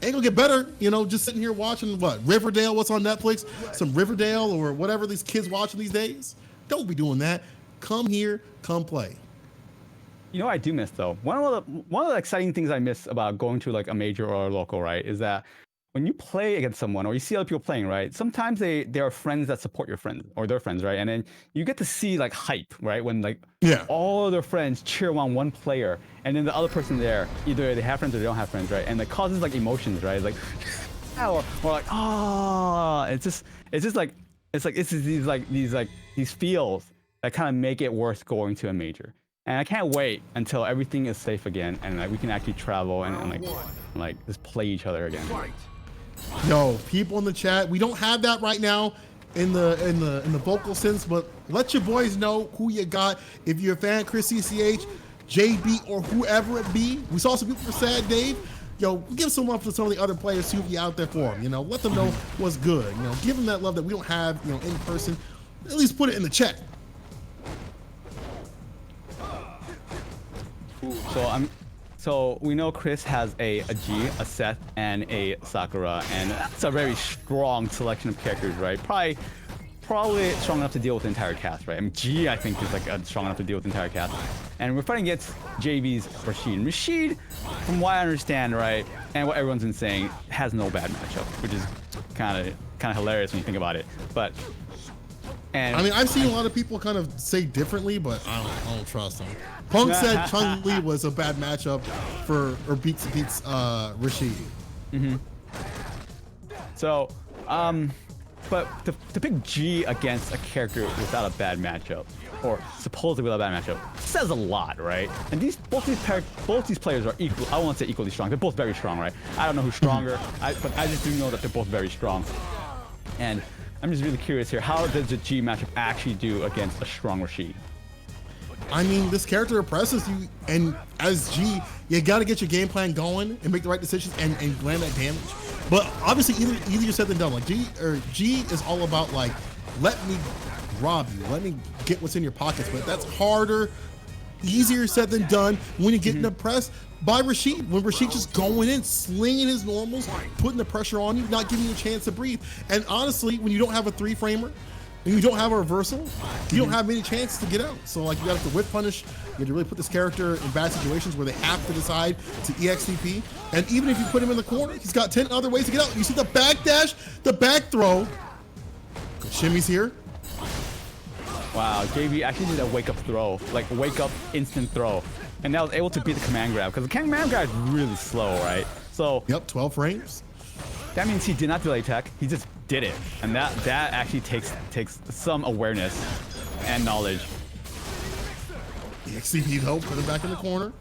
ain't gonna get better, you know, just sitting here watching what, Riverdale, what's on Netflix, some Riverdale or whatever these kids watching these days. Don't be doing that. Come here, come play. You know what I do miss though? One of the exciting things I miss about going to like a major or a local, right, is that when you play against someone or you see other people playing, right, sometimes they are friends that support your friends or their friends, right? And then you get to see like hype, right? When like all of their friends cheer on one player and then the other person there, either they have friends or they don't have friends, right? And it causes like emotions, right? Like or like, oh, it's these feels that kind of make it worth going to a major. And I can't wait until everything is safe again and like we can actually travel and like just play each other again. Yo, people in the chat, we don't have that right now in the vocal sense, but let your boys know who you got. If you're a fan, Chris CCH, JB, or whoever it be. We saw some people for Sad Dave. Yo, give some love to some of the other players who be out there for them. You know, let them know what's good. You know, give them that love that we don't have, you know, in person. At least put it in the chat. So we know Chris has a G, a Seth, and a Sakura, and that's a very strong selection of characters, right? Probably strong enough to deal with the entire cast, right? I mean, G, I think, is like strong enough to deal with the entire cast. And we're fighting against JV's Rashid. Rashid, from what I understand, right, and what everyone's been saying, has no bad matchup, which is kind of hilarious when you think about it. But I mean, I've seen a lot of people kind of say differently, but I don't trust them. Punk said Chun-Li was a bad matchup beats Rashid. So, but to pick G against a character without a bad matchup, or supposedly without a bad matchup, says a lot, right? And both these players are equal. I won't say equally strong. They're both very strong, right? I don't know who's stronger, but I just do know that they're both very strong. And I'm just really curious here. How does the G matchup actually do against a strong Rashid? I mean, this character oppresses you, and as G, you got to get your game plan going and make the right decisions and land that damage. But obviously, easier said than done. Like G is all about like, let me rob you, let me get what's in your pockets. But that's harder, easier said than done when you're getting oppressed by Rashid. When Rashid just going in, slinging his normals, putting the pressure on you, not giving you a chance to breathe. And honestly, when you don't have a 3-framer, and you don't have a reversal, you don't have many chances to get out. So like you got to whip punish. You have to really put this character in bad situations where they have to decide to EXTP. And even if you put him in the corner, he's got 10 other ways to get out. You see the back dash, the back throw. Shimmy's here. Wow, JV actually did a wake up throw, like wake up instant throw. And that was able to beat the command grab, because the command grab is really slow, right? So yep, 12 frames. That means he did not delay tech, he just did it. And that actually takes some awareness and knowledge. EXTP though, put him back in the corner.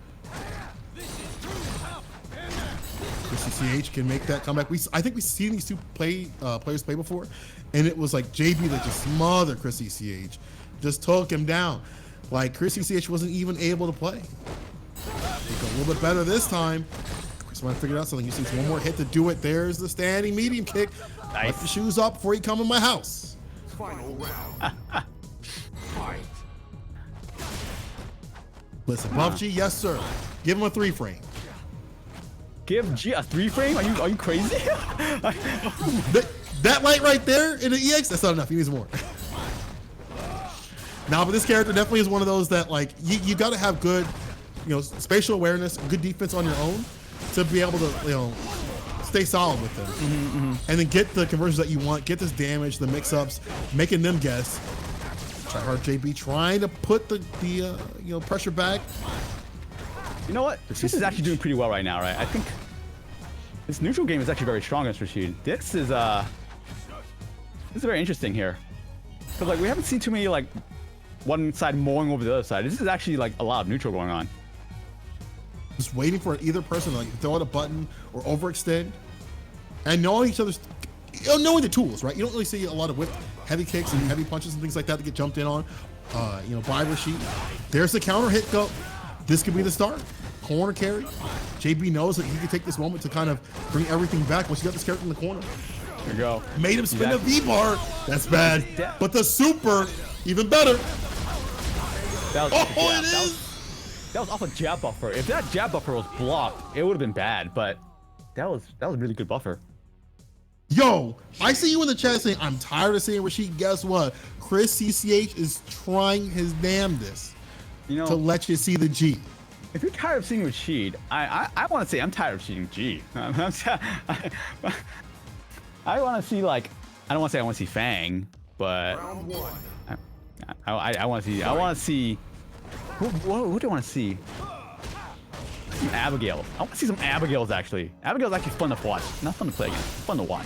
CCH can make that comeback. I think we've seen these two players play before, and it was like JB that just smothered Chris CCH, just took him down. Like Chris CCH wasn't even able to play. A little bit better this time. Chris might have figured out something. He sees one more hit to do it. There's the standing medium kick. Nice. Lift the shoes up before you come in my house. Final round. Fight. Listen, Buff G, yes sir. Give him a 3-frame. Give G a 3-frame? Are you crazy? that light right there in the EX, that's not enough. He needs more. Now, but this character definitely is one of those that like you got to have good, you know, spatial awareness, good defense on your own to be able to, you know, stay solid with them, and then get the conversions that you want, get this damage, the mix-ups, making them guess. Try hard JB trying to put the you know, pressure back. You know what? This is actually doing pretty well right now, right? I think this neutral game is actually very strong against Rashid. This is very interesting here, because like we haven't seen too many like one side mowing over the other side. This is actually like a lot of neutral going on. Just waiting for either person to like throw out a button or overextend, and knowing each other's, knowing the tools, right? You don't really see a lot of whip heavy kicks and heavy punches and things like that to get jumped in on, you know, by Rashid. There's the counter hit go. This could be the start. Corner carry. JB knows that he can take this moment to kind of bring everything back once you got this character in the corner. There you go. Made him spin a V-bar. That's bad. But the super, even better. That was off a jab buffer. If that jab buffer was blocked, it would have been bad, but that was a really good buffer. Yo, I see you in the chat saying, I'm tired of seeing Rashid. Guess what? Chris CCH is trying his damnedest to let you see the G. If you're tired of seeing Rashid, I want to say I'm tired of seeing G. I want to see, like, I don't want to say I want to see Fang, but I want to see who do I want to see? Some Abigail. I want to see some Abigails, actually. Abigail's actually fun to watch. Not fun to play against. Fun to watch.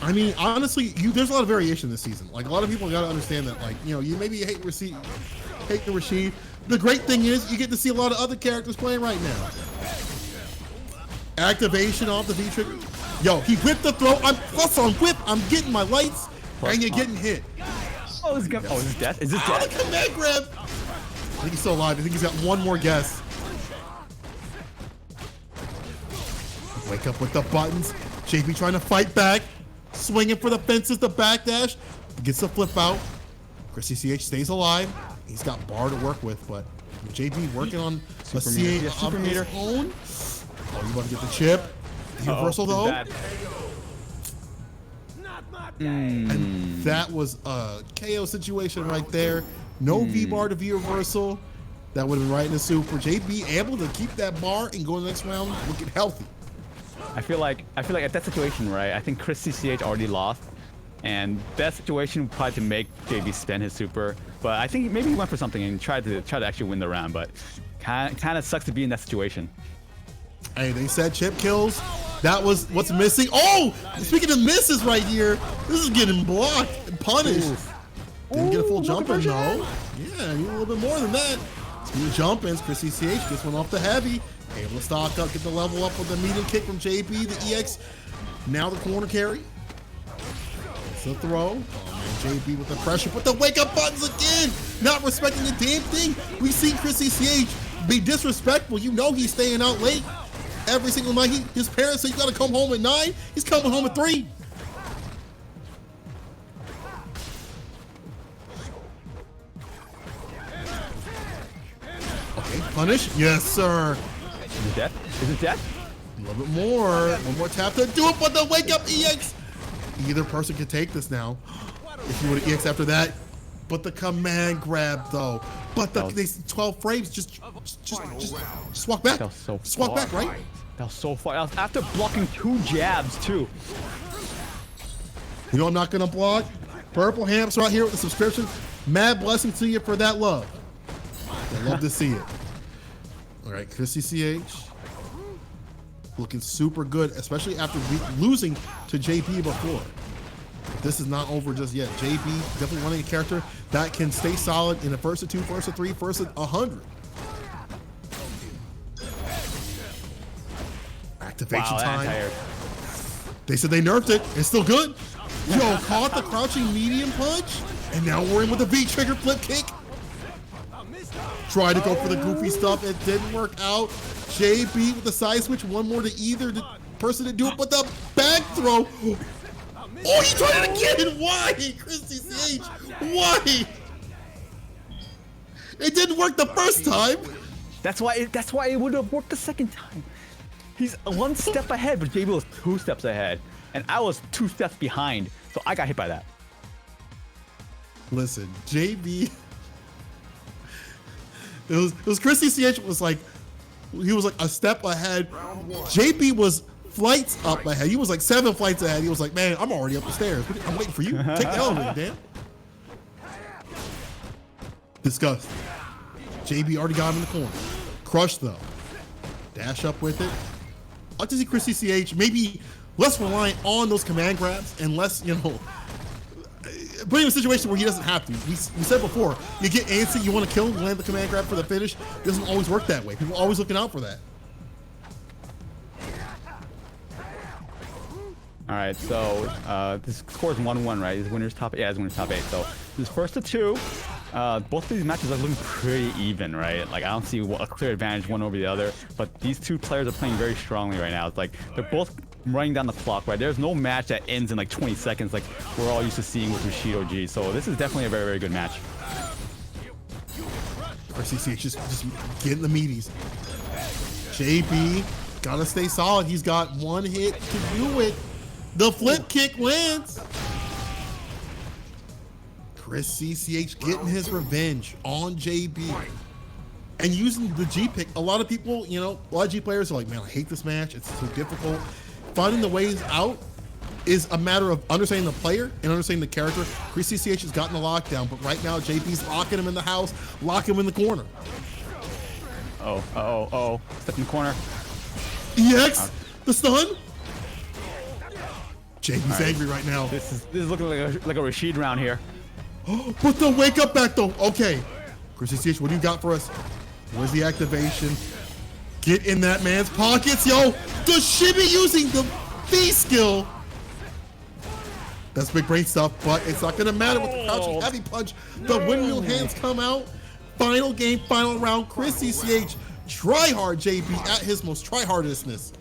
I mean, honestly, there's a lot of variation this season. Like, a lot of people got to understand that, like, you know, you maybe hate the Rashid. The great thing is you get to see a lot of other characters playing right now. Activation off the V trigger. Yo, he whipped the throw. I'm whip. I'm getting my lights, and you're getting hit. Oh, is this death? Is this Oh, death? the command grab. I think he's still alive. I think he's got one more guess. Wake up with the buttons. JP trying to fight back. Swinging for the fences, the backdash. Gets the flip out. Chris CCH stays alive. He's got bar to work with, but JP working on a CA of his own. Oh, you about to get the chip. The reversal though. And that was a KO situation right there. No V-bar to V-reversal. That would have been right in the super. JB able to keep that bar and go to the next round looking healthy. I feel like at that situation, right? I think Chris CCH already lost, and that situation would probably to make JB spend his super. But I think maybe he went for something and tried to actually win the round. But kind of sucks to be in that situation. Hey, they said chip kills. That was what's missing. Oh, speaking of misses right here, this is getting blocked and punished. Didn't get a full jump in though. Yeah, need a little bit more than that. Speed jump ins. Chris CCH gets one off the heavy. Able to stock up, get the level up with the medium kick from JB, the EX. Now the corner carry. It's a throw. Oh man, JB with the pressure. Put the wake up buttons again. Not respecting the damn thing. We see Chris CCH be disrespectful. You know he's staying out late every single night. His parents say you gotta come home at 9. He's coming home at 3. Okay, punish. Yes, sir. Is it death? Is it death? A little bit more. One more tap to do it, but the wake up EX. Either person can take this now. If you would have EX after that. But the command grab though. But these 12 frames, just walk back. That was so just walk far. back, right? That was so far. That was after blocking 2 jabs too. You know I'm not gonna block. Purple Hamster right here with the subscription. Mad blessing to you for that love. I love to see it. All right, Chris CCH looking super good, especially after losing to JP before. But this is not over just yet. JP definitely running a character that can stay solid in the first of 2, first of 3, first of 100. Activation time. They said they nerfed it. It's still good. Yo, caught the crouching medium punch, and now we're in with the V trigger flip kick. Tried to go for the goofy stuff. It didn't work out. JB with the side switch. One more to either person to do it, but the back throw. Oh, he tried it again. Why? Chris CCH. Why? It didn't work the first time. That's why it would have worked the second time. He's 1 step ahead, but JB was 2 steps ahead. And I was 2 steps behind. So I got hit by that. Listen, JB. It was Chris CCH was like, he was like a step ahead. JP was flights up ahead. He was like 7 flights ahead. He was like, man, I'm already up the stairs. I'm waiting for you. Take the elevator, damn. Disgust. JB already got him in the corner. Crush though. Dash up with it. I like to see Chris CCH maybe less reliant on those command grabs and less, you know, put him in a situation where he doesn't have to. We said before, you get antsy, you want to kill him, land the command grab for the finish. It doesn't always work that way. People are always looking out for that. All right, so this score is 1-1, right? Is winner's top? Yeah, it's winner's top 8. So this first of 2. Both of these matches are looking pretty even, right? Like I don't see a clear advantage one over the other. But these 2 players are playing very strongly right now. It's like they're both running down the clock, right? There's no match that ends in like 20 seconds, like we're all used to seeing with Rashid OG. So this is definitely a very, very good match. RCC just getting the meaties. JB Gotta stay solid. He's got one hit to do it. The flip kick wins. Chris CCH getting his revenge on JB. And using the G pick, a lot of people, you know, a lot of G players are like, man, I hate this match. It's too difficult. Finding the ways out is a matter of understanding the player and understanding the character. Chris CCH has gotten the lockdown, but right now JB's locking him in the house, locking him in the corner. Oh. Step in the corner. EX, the stun. JB's angry right now. This is looking like a Rashid round here. But the wake up back though. Okay. Chris CCH, what do you got for us? Where's the activation? Get in that man's pockets, yo. The shimmy using the V skill. That's big brain stuff, but it's not gonna matter with the crouching heavy punch. The windmill hands come out. Final game, final round. Chris CCH, try hard JB at his most try hardestness.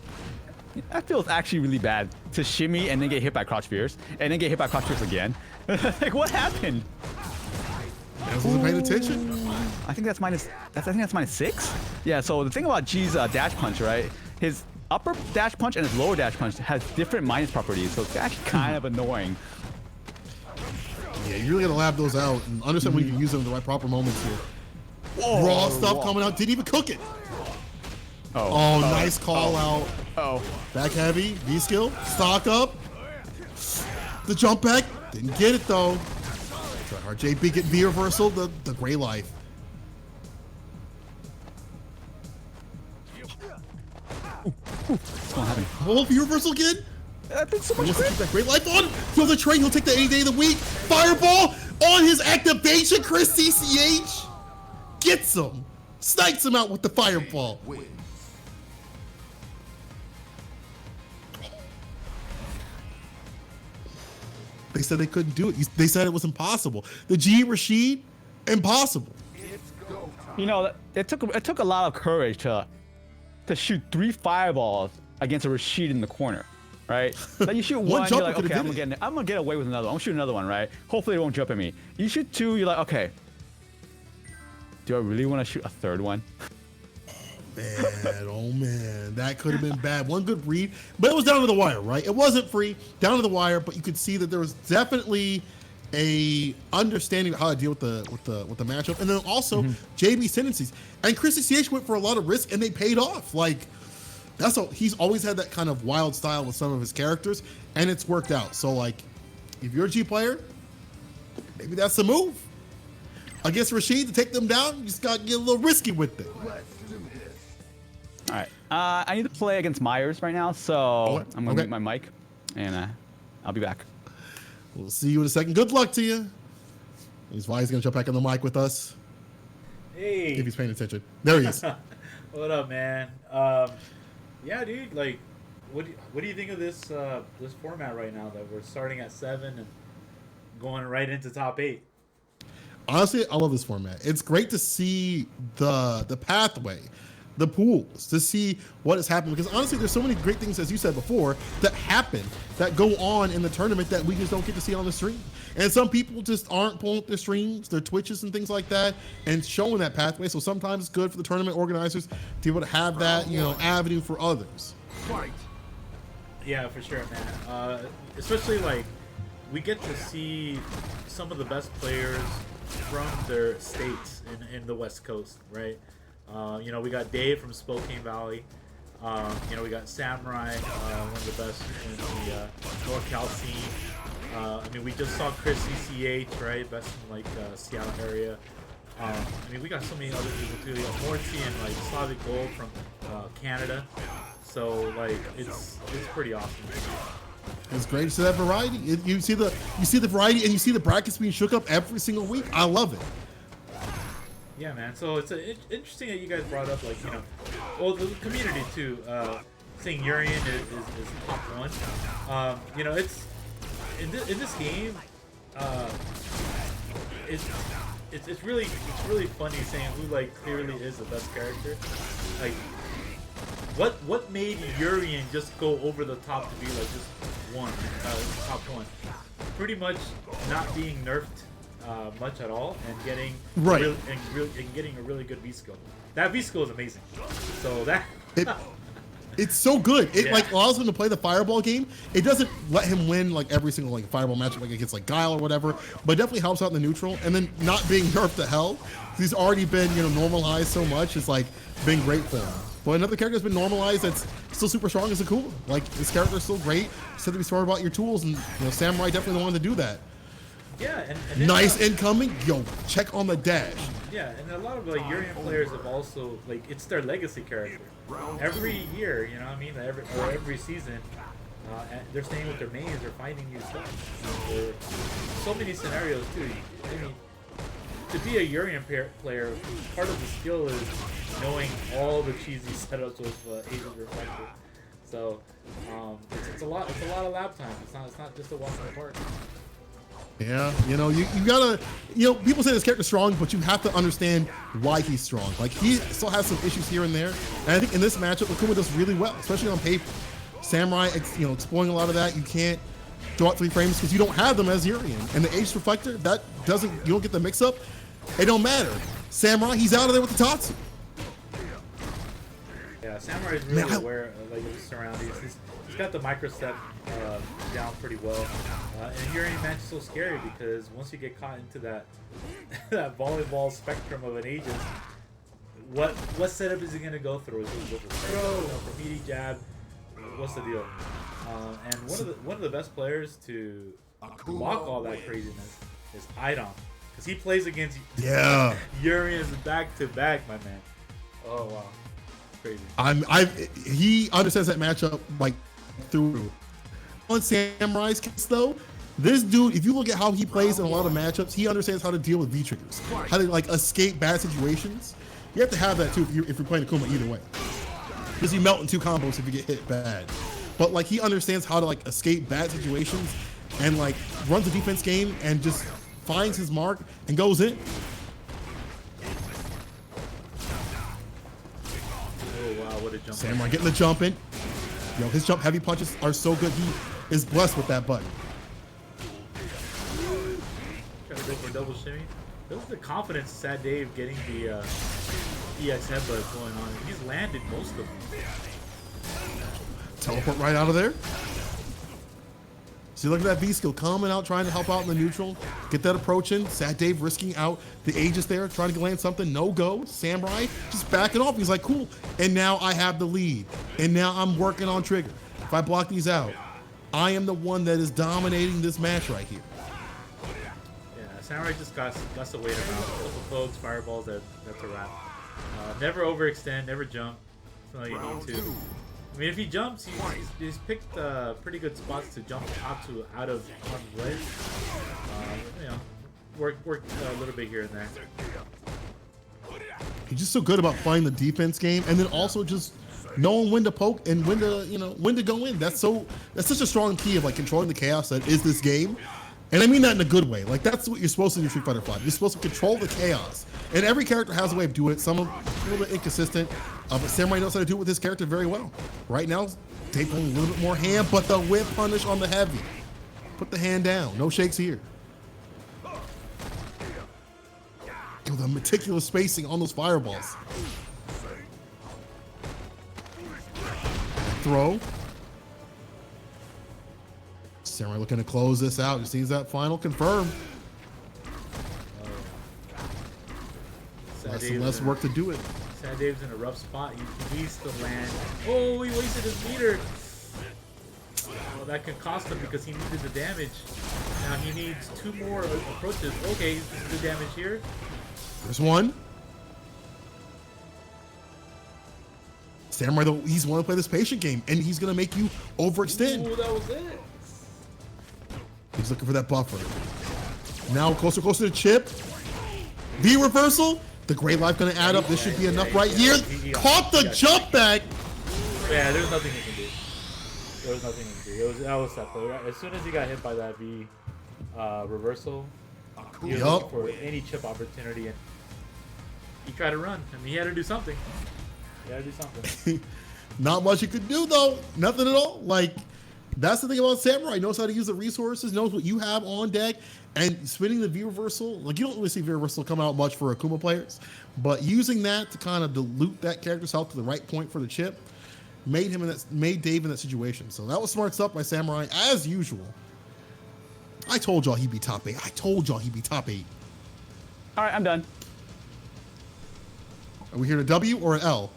That feels actually really bad to shimmy and then get hit by crouch fears and then get hit by crouch fears again. Like what happened? I wasn't paying attention. I think that's -6. Yeah. So the thing about G's dash punch, right? His upper dash punch and his lower dash punch has different minus properties, so it's actually kind of annoying. Yeah, you really gotta lab those out and understand when you can use them in the right proper moments here. Whoa, Raw stuff coming out, didn't even cook it. Nice call out. Back heavy, V skill, stock up. The jump back, didn't get it though. Try hard JB get V reversal, the gray life. What's gonna happen? Oh, V reversal again? That did so much He wants to crit. keep that great life on. He'll the train, he'll take the any day of the week. Fireball on his activation, Chris CCH. Gets him. Snipes him out with the fireball. They said they couldn't do it. They said it was impossible. The G Rashid, impossible. You know, it took a lot of courage to shoot 3 fireballs against a Rashid in the corner, right? Like you shoot one, you're like, okay, I'm gonna get away with another one. I'm gonna shoot another one, right? Hopefully it won't jump at me. You shoot 2, you're like, okay, do I really want to shoot a 3rd one? Man, oh man, that could have been bad. One good read, but it was down to the wire, right? It wasn't free, down to the wire, but you could see that there was definitely a understanding of how to deal with the matchup, and then also JB's tendencies. And Chris CCH went for a lot of risk, and they paid off. Like he's always had that kind of wild style with some of his characters, and it's worked out. So like, if you're a G player, maybe that's the move. Against Rashid to take them down, you just got to get a little risky with it. All right, I need to play against Myers right now, so I'm gonna mute my mic, and I'll be back. We'll see you in a second. Good luck to you. He's gonna jump back on the mic with us. Hey. If he's paying attention. There he is. What up, man? Yeah, dude. Like, what do you think of this this format right now? That we're starting at 7 and going right into top 8. Honestly, I love this format. It's great to see the pathway, the pools, to see what has happened. Because honestly, there's so many great things, as you said before, that happen, that go on in the tournament that we just don't get to see on the stream. And some people just aren't pulling up their streams, their Twitches and things like that, and showing that pathway. So sometimes it's good for the tournament organizers to be able to have that, you know, avenue for others. Yeah, for sure, man. Especially like we get to see some of the best players from their states in the West Coast, right? You know, we got Dave from Spokane Valley. You know, we got Samurai, one of the best in the NorCal scene. I mean, we just saw Chris CCH, right? Best in like Seattle area. I mean, we got so many other people too. We got Morty and like Slavic Gold from Canada. So like, it's pretty awesome. It's great to see that variety. You see the variety, and you see the brackets being shook up every single week. I love it. Yeah, man. So it's interesting that you guys brought up, like, you know, well, the community too, saying Urian is top 1. You know, it's in this game. It's really funny saying who like clearly is the best character. Like, what made Urian just go over the top to be like just top 1? Pretty much not being nerfed much at all, and getting right getting a really good V skill. That V skill is amazing. So that It's so good. It Yeah. like allows him to play the fireball game. It doesn't let him win like every single like fireball match like against like Guile or whatever, but it definitely helps out in the neutral. And then not being nerfed to hell, 'cause he's already been normalized so much. It's like been great for him. But another character that's been normalized that's still super strong is Akuma. Like this character is still great. Just have to be smart about your tools, and Samurai definitely the one to do that. Yeah, and then, Nice incoming. Yo, check on the dash. Yeah, and a lot of like Urian players have also like it's their legacy character. Every year, you know what I mean? Every season, they're staying with their mains, they're finding new stuff. There's so many scenarios too. I mean, to be a Urian player, part of the skill is knowing all the cheesy setups with Asian Reflector. So it's a lot of lab time. It's not just a walk in the park. Yeah, you gotta, people say this character's strong, but you have to understand why he's strong. Like, he still has some issues here and there, and I think in this matchup, Akuma does really well, especially on paper. Samurai, exploring a lot of that. You can't throw out 3 frames because you don't have them as Urian. And the Aegis Reflector, you don't get the mix-up. It don't matter. Samurai, he's out of there with the Tatsu. Yeah, Samurai is really aware of like his surroundings. He's got the micro step down pretty well. And Urian match is so scary because once you get caught into that that volleyball spectrum of an Aegis, what setup is he gonna go through? Is he gonna go for throw, for meaty jab? What's the deal? And one of the best players to block all that craziness is Idon, because he plays against Urians back to back, my man. Oh wow. Crazy. He understands that matchup like through. On Samurai's case though, this dude, if you look at how he plays in a lot of matchups, he understands how to deal with V triggers, how to like escape bad situations. You have to have that too if you're playing Akuma either way, because you melt in 2 combos if you get hit bad. But like he understands how to like escape bad situations and like runs a defense game and just finds his mark and goes in. Samurai getting the jump in. His jump heavy punches are so good. He is blessed with that button. Trying to go for a double shimmy. That was the confidence Sad Dave getting the EX headbutt going on. He's landed most of them. Teleport right out of there. See, look at that V skill coming out, trying to help out in the neutral. Get that approach in. Sad Dave risking out the Aegis there, trying to land something. No go. Samurai just backing off. He's like, cool. And now I have the lead. And now I'm working on trigger. If I block these out, I am the one that is dominating this match right here. Yeah, Samurai just got to wait around. Couple folks, fireballs, that's a wrap. Never overextend, never jump. That's all you need to. I mean, if he jumps, he's picked pretty good spots to jump out of on ledge. Work a little bit here and there. He's just so good about playing the defense game, and then also just knowing when to poke and when to go in. That's such a strong key of like controlling the chaos that is this game. And I mean that in a good way. Like, that's what you're supposed to do in Street Fighter V. You're supposed to control the chaos. And every character has a way of doing it. Some of them a little bit inconsistent. But Samurai knows how to do it with this character very well. Right now, taking a little bit more hand, but the whip punish on the heavy. Put the hand down. No shakes here. Yo, the meticulous spacing on those fireballs. Throw. Samurai looking to close this out. Just sees that final confirm. Less work to do it. Sad Dave's in a rough spot. He needs to land. Oh, he wasted his meter. Well, that can cost him because he needed the damage. Now he needs 2 more approaches. Okay, this is the damage here. There's one. Samurai, though, he's want to play this patient game, and he's going to make you overextend. Ooh, that was it. He's looking for that buffer. Now closer to Chip. V reversal. The Great Life going to add up. This should be enough right here. Caught the jump back. Yeah, there's nothing he can do. There was nothing he can do. That was set though. As soon as he got hit by that V reversal, he was looking for any chip opportunity, and he tried to run. I mean, he had to do something. He had to do something. Not much he could do though. Nothing at all. Like, that's the thing about Samurai. He knows how to use the resources, knows what you have on deck, and spinning the V reversal. Like, you don't really see V reversal come out much for Akuma players, but using that to kind of dilute that character's health to the right point for the chip, made Dave in that situation. So that was smart stuff by Samurai as usual. I told y'all he'd be top 8. I told y'all he'd be top 8. All right, I'm done. Are we here to W or an L?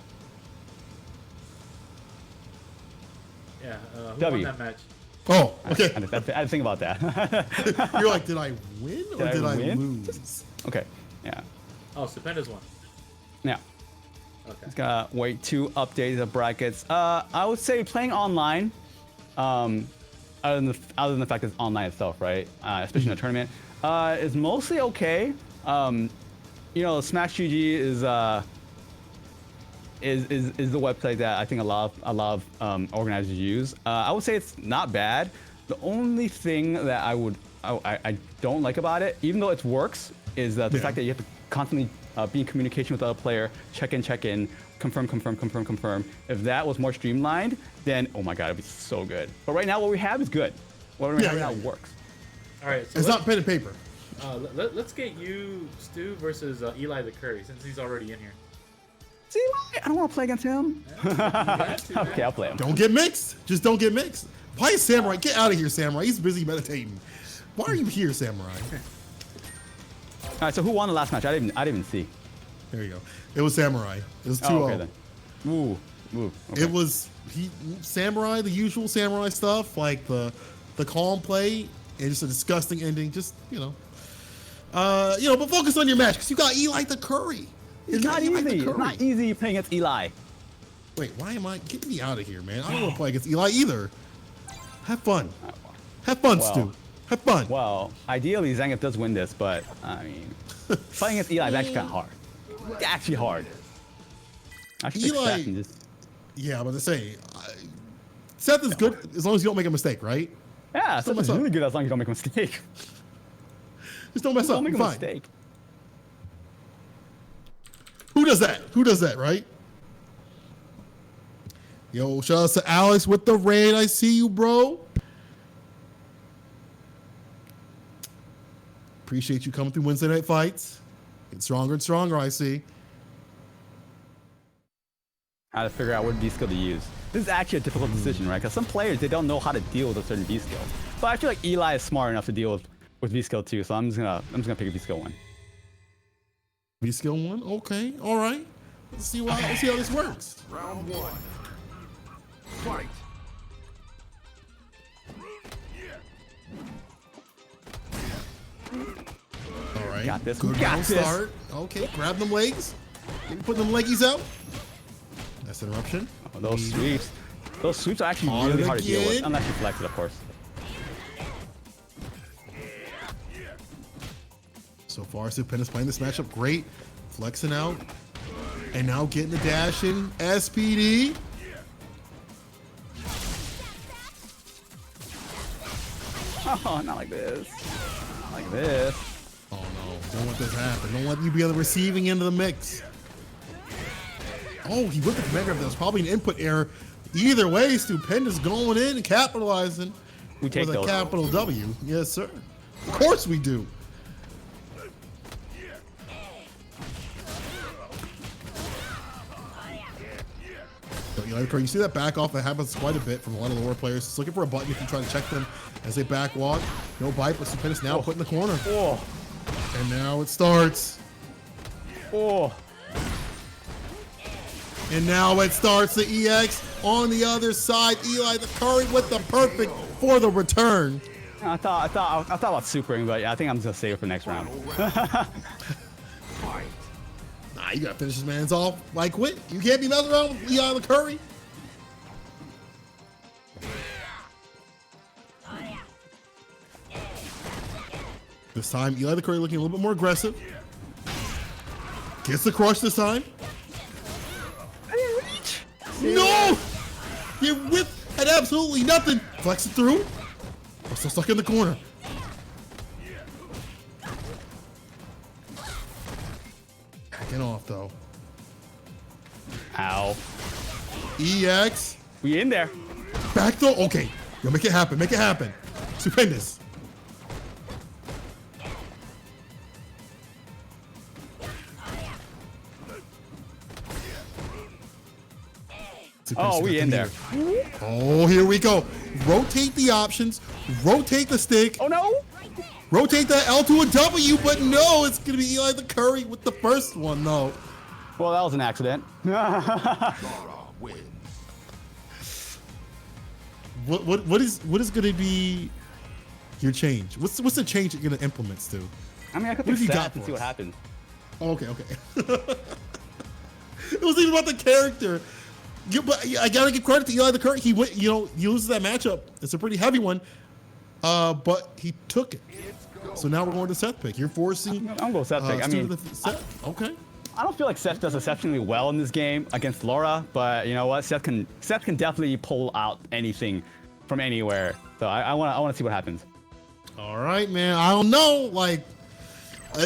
Yeah, who W. won that match? Oh, okay. I didn't think about that. You're like, did I win or did I win? lose? Okay, yeah. Oh, Stupenda's won. Now, Okay. just gotta wait to update the brackets. I would say playing online, other than the fact that it's online itself, right? Especially in a tournament, is mostly okay. You know, Smash GG is the website that I think a lot of organizers use. I would say it's not bad. The only thing that I don't like about it, even though it works, is the fact that you have to constantly be in communication with the other player, check in, confirm. If that was more streamlined, then oh my god, it'd be so good. But right now, what we have is good. What we have right now works. All right. So It's not pen and paper. let's get you, Stu, versus Eli the Curry, since he's already in here. See, I don't want to play against him. You got to, man. Okay, I'll play him. Don't get mixed. Just don't get mixed. Why is Samurai? Get out of here, Samurai. He's busy meditating. Why are you here, Samurai? All right, so who won the last match? I didn't even see. There you go. It was Samurai. It was 2-0. Oh, okay then. Ooh. Okay. It was Samurai, the usual Samurai stuff, like the calm play and just a disgusting ending. Just but focus on your match because you got Eli the Curry. It's not easy. It's not easy playing against Eli. Wait, why am I? Get me out of here, man. I don't want to play against Eli either. Have fun. Have fun, Stu. Have fun. Well, ideally, Zangief does win this, but I mean, fighting against Eli is actually kind of hard. It's actually hard. I should pick Eli- Seth and just... Yeah, I'm about to say, Seth is good as long as you don't make a mistake, right? Yeah, Just don't Seth is mess up. really good as long as you don't make a mistake. Just don't mess up. Don't make You're a fine. mistake. Who does that? Who does that, right? Yo, shout out to Alex with the raid. I see you, bro. Appreciate you coming through Wednesday Night Fights. Getting stronger and stronger, I see. How to figure out what B skill to use. This is actually a difficult decision, right? Because some players, they don't know how to deal with a certain B skill. But I feel like Eli is smart enough to deal with B skill too, so I'm just gonna pick a B skill one. B skill 1? Okay, all right. Let's see how this works. Round 1. Fight. All right. Got this. Good Got round this. start. Okay, grab them legs. Put them leggies out. That's interruption. Oh, those sweeps. Those sweeps are actually On really it hard to deal with. again. Unless you flex it, of course. So far, Stupenda's playing this matchup great. Flexing out. And now getting the dash in. SPD. Oh, not like this. Not like this. Oh no, don't let this happen. Don't let you be on the receiving end of the mix. Oh, he whipped the command grab. That was probably an input error. Either way, Stupenda's going in and capitalizing We take with a those. capital W. Yes, sir. Of course we do. So, you see that back off that happens quite a bit from a lot of lower players. Just looking for a button if you try to check them as they back walk. No bite, but Stupenda's now put in the corner. Oh. And now it starts. Oh. And now it starts the EX on the other side. Eli the Curry with the perfect for the return. I thought about supering, but yeah, I think I'm just gonna save it for next round. Fight. Nah, you gotta finish this man's off like quick. You can't be messing around with Eli the Curry. This time, Eli the Curry looking a little bit more aggressive. Gets the crush this time. I didn't reach. No! You whip at absolutely nothing. Flex it through. We're still stuck in the corner. Backing off though. Ow. EX. We in there. Back though. Okay. Yo, make it happen. Make it happen. Stupendous. Oh, we in there. Oh, here we go. Rotate the options. Rotate the stick. Oh no! Rotate that L to a W, but no, it's gonna be Eli the Curry with the first one though. Well, that was an accident. What is gonna be your change? What's the change you're gonna implement, Stu? I mean, I could What have you fix got that and for see what us? happens. Oh, okay. It wasn't even about the character. But I gotta give credit to Eli the Curry. He went, he loses that matchup. It's a pretty heavy one, but he took it. So now we're going to Seth pick. You're forcing. I'm going Seth pick. I Stu mean, to the Seth. Okay. I don't feel like Seth does exceptionally well in this game against Laura, but you know what? Seth can definitely pull out anything from anywhere. So I want to see what happens. All right, man. I don't know. Like,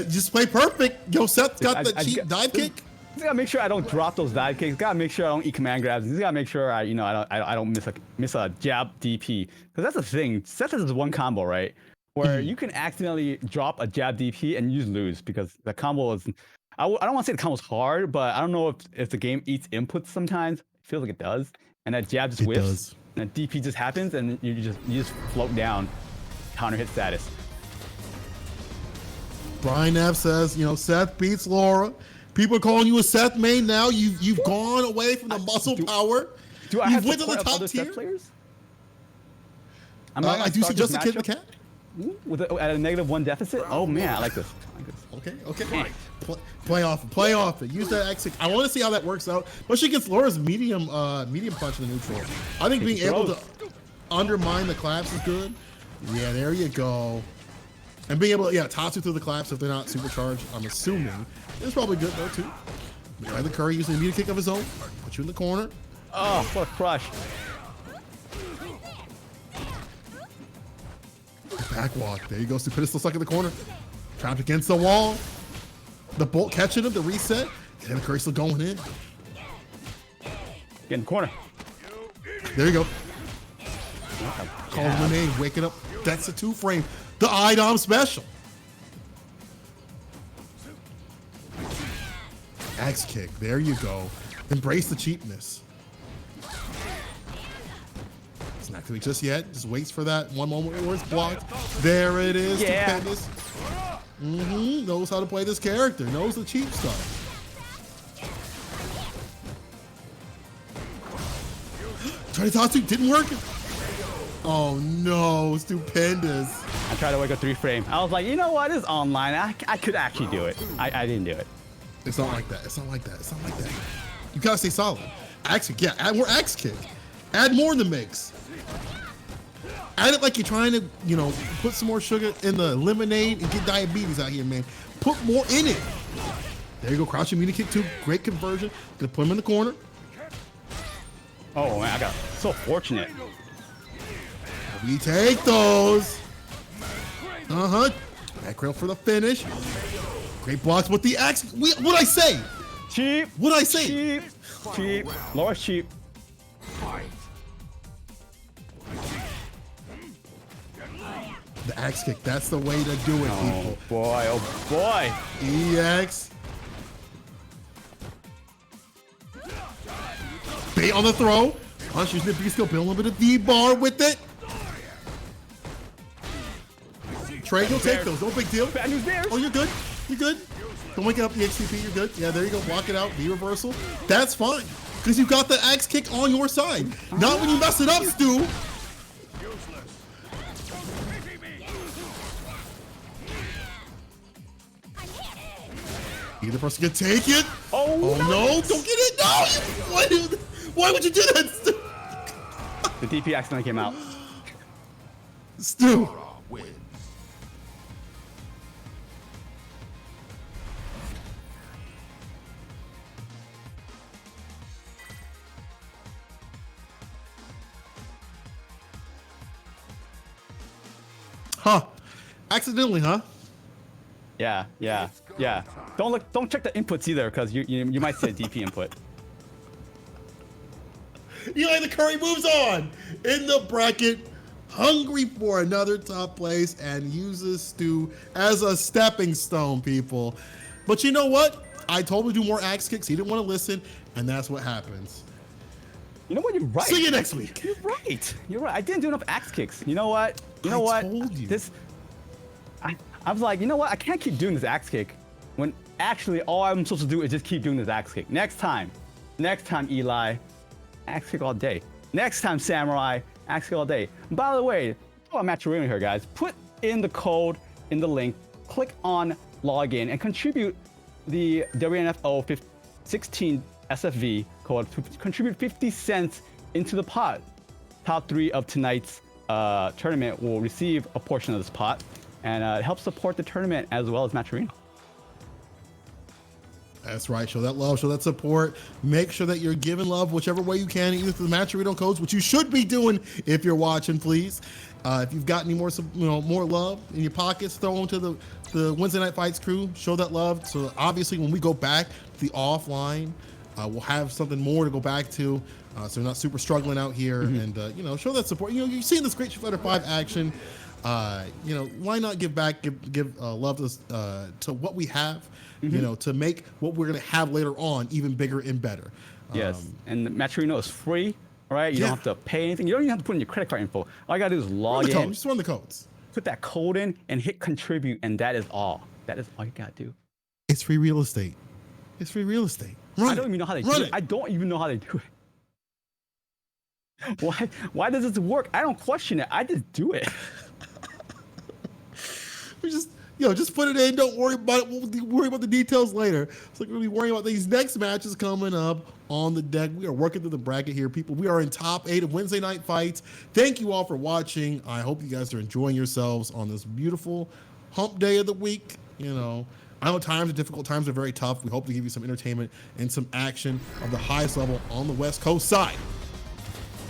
just play perfect. Yo, Seth got the cheap dive kick. Just gotta make sure I don't drop those dive kicks. Gotta make sure I don't eat command grabs. Just gotta make sure I don't miss a jab DP. Because that's the thing. Seth has this one combo, right, where you can accidentally drop a jab DP and you just lose because the combo is. I don't want to say the combo's hard, but I don't know if the game eats inputs sometimes. It feels like it does, and that jab just whiffs, and that DP just happens, and you just float down, counter hit status. Brian F says, Seth beats Laura. People are calling you a Seth main now. You've gone away from the muscle power. Do I have went to support the of top other tier? Seth players? I do suggest the Kid the Cat. At a -1 deficit? Oh man, I like this. Okay. Play off it. Use that X. I want to see how that works out, especially against Laura's medium punch in the neutral. I think being able to undermine the claps is good. Yeah, there you go. And being able to toss you through the claps if they're not supercharged, I'm assuming, is probably good though too. Try the Curry using a meter kick of his own. Put you in the corner. Oh, what a crush. Back walk. There you go. Stupidus still stuck in the corner. Trapped against the wall. The bolt catching him, the reset. And the Curry still going in. Get in the corner. There you go. Calling the name, waking up. That's a 2-frame. The IDOM special. Axe kick. There you go. Embrace the cheapness. It's not activated just yet. Just waits for that one moment where it's blocked. There it is. Yeah. Stupendous. Knows how to play this character. Knows the cheap stuff. Try to toss you. Didn't work. Oh no. Stupendous. I tried to wake up 3-frame. I was like, you know what? It's online. I could actually do it. I didn't do it. It's not like that. You gotta stay solid. Axe kick. Yeah, add more axe kick. Add more in the mix. Add it like you're trying to, put some more sugar in the lemonade and get diabetes out here, man. Put more in it. There you go. Crouching meter kick too. Great conversion. Gonna put him in the corner. Oh man, I got so fortunate. We take those. Back rail for the finish. Great blocks with the axe. What'd I say? Cheap. What'd I say? Cheap. Laura's cheap. The axe kick. That's the way to do it, people. Oh boy. EX. Bait on the throw. Punch using the B skill. Build a little bit of V-bar with it. Trey, you'll take those. No big deal. Bad news bears. Oh, you're good. You're good. Don't wake up the XCP. You're good. Yeah, there you go. Block it out. V reversal. That's fine. Because you got the axe kick on your side. Not when you mess it up, Stu. Either person can take it. Oh no. Don't get it. No. Why would you do that, Stu? The DP accidentally came out. Stu. Huh. Accidentally, huh? Yeah. Don't check the inputs either, because you might see a DP input. Eli the Curry moves on in the bracket, hungry for another top place, and uses Stu as a stepping stone, people. But you know what? I told him to do more axe kicks. He didn't want to listen, and that's what happens. You know what? You're right. See you next week. You're right. You're right. I didn't do enough axe kicks. You know what? You know what? Told you. I was like, you know what? I can't keep doing this axe kick when actually all I'm supposed to do is just keep doing this axe kick. Next time, Eli, axe kick all day. Next time, Samurai, axe kick all day. By the way, while I'm at your here, guys, put in the code in the link, click on login, and contribute the WNF2020 SFV code to contribute 50 cents into the pot. Top 3 of tonight's tournament will receive a portion of this pot, and help support the tournament as well as Matcherino. That's right. Show that love, show that support. Make sure that you're giving love whichever way you can, either through the Matcherino codes, which you should be doing if you're watching, please. If you've got any more, more love in your pockets, throw them to the Wednesday Night Fights crew. Show that love. So obviously, when we go back to the offline, we'll have something more to go back to, so we're not super struggling out here. And show that support. You're seeing this great Street Fighter 5 action. Why not give back, give love to what we have, to make what we're gonna have later on even bigger and better. Yes, and the Matcherino is free, right? You don't have to pay anything. You don't even have to put in your credit card info. All you gotta do is log in. Just run the codes. Put that code in and hit contribute, and that is all. That is all you gotta do. It's free real estate. It's free real estate. I don't even know how they do it. I don't even know how they do it. Why does this work? I don't question it. I just do it. We just put it in. Don't worry about it. We'll worry about the details later. It's like we're gonna be worrying about these next matches coming up on the deck. We are working through the bracket here, people. We are in top 8 of Wednesday Night Fights. Thank you all for watching. I hope you guys are enjoying yourselves on this beautiful hump day of the week. I know times are difficult. Times are very tough. We hope to give you some entertainment and some action of the highest level on the West Coast side.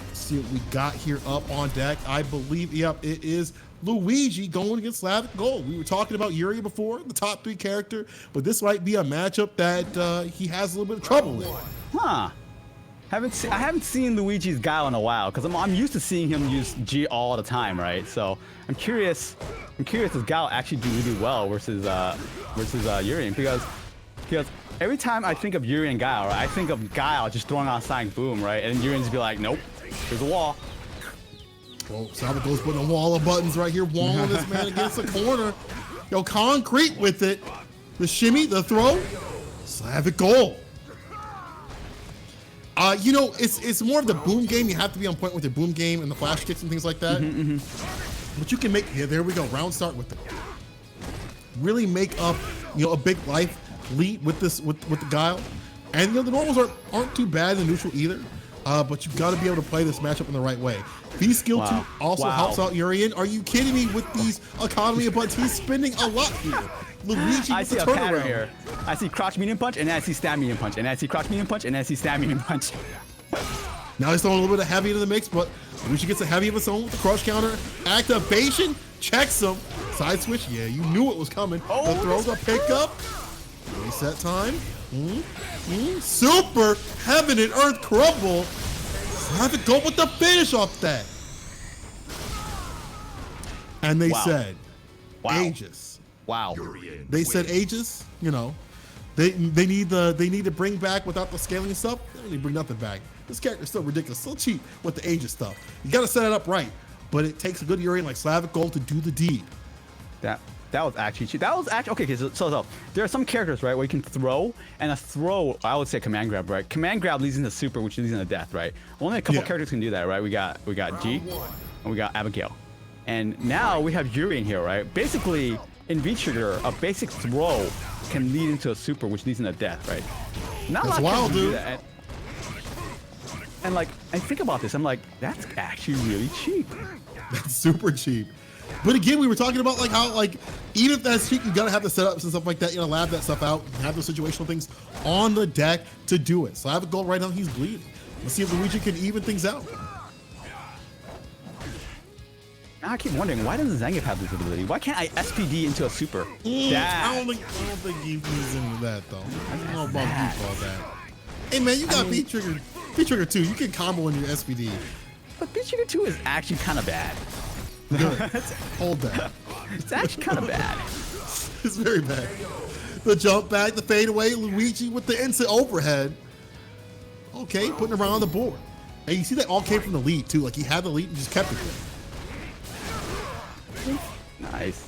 Let's see what we got here up on deck. I believe, it is Luigi going against Slavic Gold. We were talking about Yuri before, the top 3 character, but this might be a matchup that he has a little bit of trouble with. Huh. I haven't seen Luigi's Guile in a while, because I'm used to seeing him use G all the time, right? So I'm curious if Guile actually do really well versus Yuri, because every time I think of Yuri and Guile, right, I think of Guile just throwing out Sonic Boom, right? And Yuri just be like, nope, there's a wall. Well, Slavic Gold's putting a wall of buttons right here, walling this man against the corner. Concrete with it. The shimmy, the throw, Slavic Gold. It's more of the boom game. You have to be on point with your boom game and the flash kicks and things like that. But you can make, there we go, round start with it. Really make up, a big life lead with the Guile. And the normals aren't too bad in the neutral either. But you've got to be able to play this matchup in the right way. B skill 2 also helps out Urian. Are you kidding me with these economy of buttons? He's spending a lot here. Luigi I with see the a turnaround. pattern here. I see crouch medium punch, and then I see stab medium punch, and then I see crouch medium punch, and then I see stab medium punch. Now he's throwing a little bit of heavy into the mix, but Luigi gets a heavy of his own with the crush counter. Activation, checks him. Side switch, yeah, you knew it was coming. The throw, the pickup. Reset time. Super heaven and earth crumble. Have to go with the finish off that. And they said, Aegis. Wow. They said Aegis, they need to bring back without the scaling stuff. They don't need to bring nothing back. This character's still ridiculous, still cheap with the Aegis stuff. You gotta set it up right. But it takes a good Urian like Slavic Gold to do the deed. That was actually cheap. That was actually okay. So there are some characters, right, where you can throw, and a throw, I would say command grab, right? Command grab leads into super, which leads into death, right? Only a couple characters can do that, right? We got G, and we got Abigail, and now we have Yuri in here, right? Basically, in V-Trigger, a basic throw can lead into a super, which leads into death, right? Not a lot of characters do that. And like, I think about this, I'm like, that's actually really cheap. That's super cheap. But again, we were talking about how even if that's cheap, you gotta have the setups and stuff like that. Lab that stuff out, have those situational things on the deck to do it. Slavic Gold right now, he's bleeding. Let's see if Luigi can even things out. Now I keep wondering, why doesn't Zangief have this ability? Why can't I SPD into a super? I don't think he's into that though. I don't know about default that. Hey man, you got B-Trigger 2. You can combo in your SPD. But B-Trigger 2 is actually kind of bad. Good. Hold that. It's actually kind of bad. It's very bad. The jump back, the fade away, Luigi with the instant overhead. Okay, putting around the board. And you see that all came from the lead too. Like he had the lead and just kept it there. Nice.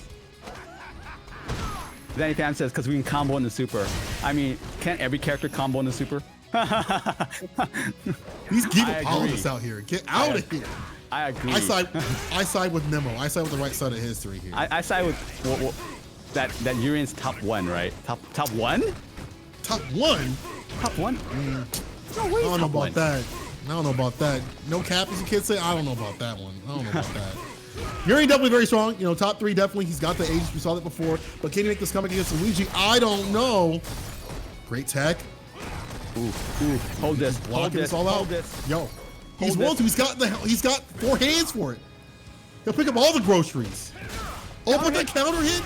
Danny Fan says, because we can combo in the super. I mean, can't every character combo in the super? These people politics out here. Get out of here. I agree. I side with Nemo. I side with the right side of history here. I side with that Urian's top 1, right? Top 1? Top 1? Top 1? No way. I don't know about that. I don't know about that. No cap, as the kids say. I don't know about that one. I don't know about that. Urian definitely very strong. You know, top 3 definitely. He's got the age. We saw that before. But can he make this comeback against Luigi? I don't know. Great tech. Ooh. Hold this. Blocking this all out. Hold this. Yo, he's willing to. He's got 4 hands for it. He'll pick up all the groceries. Oh, but the counter hit.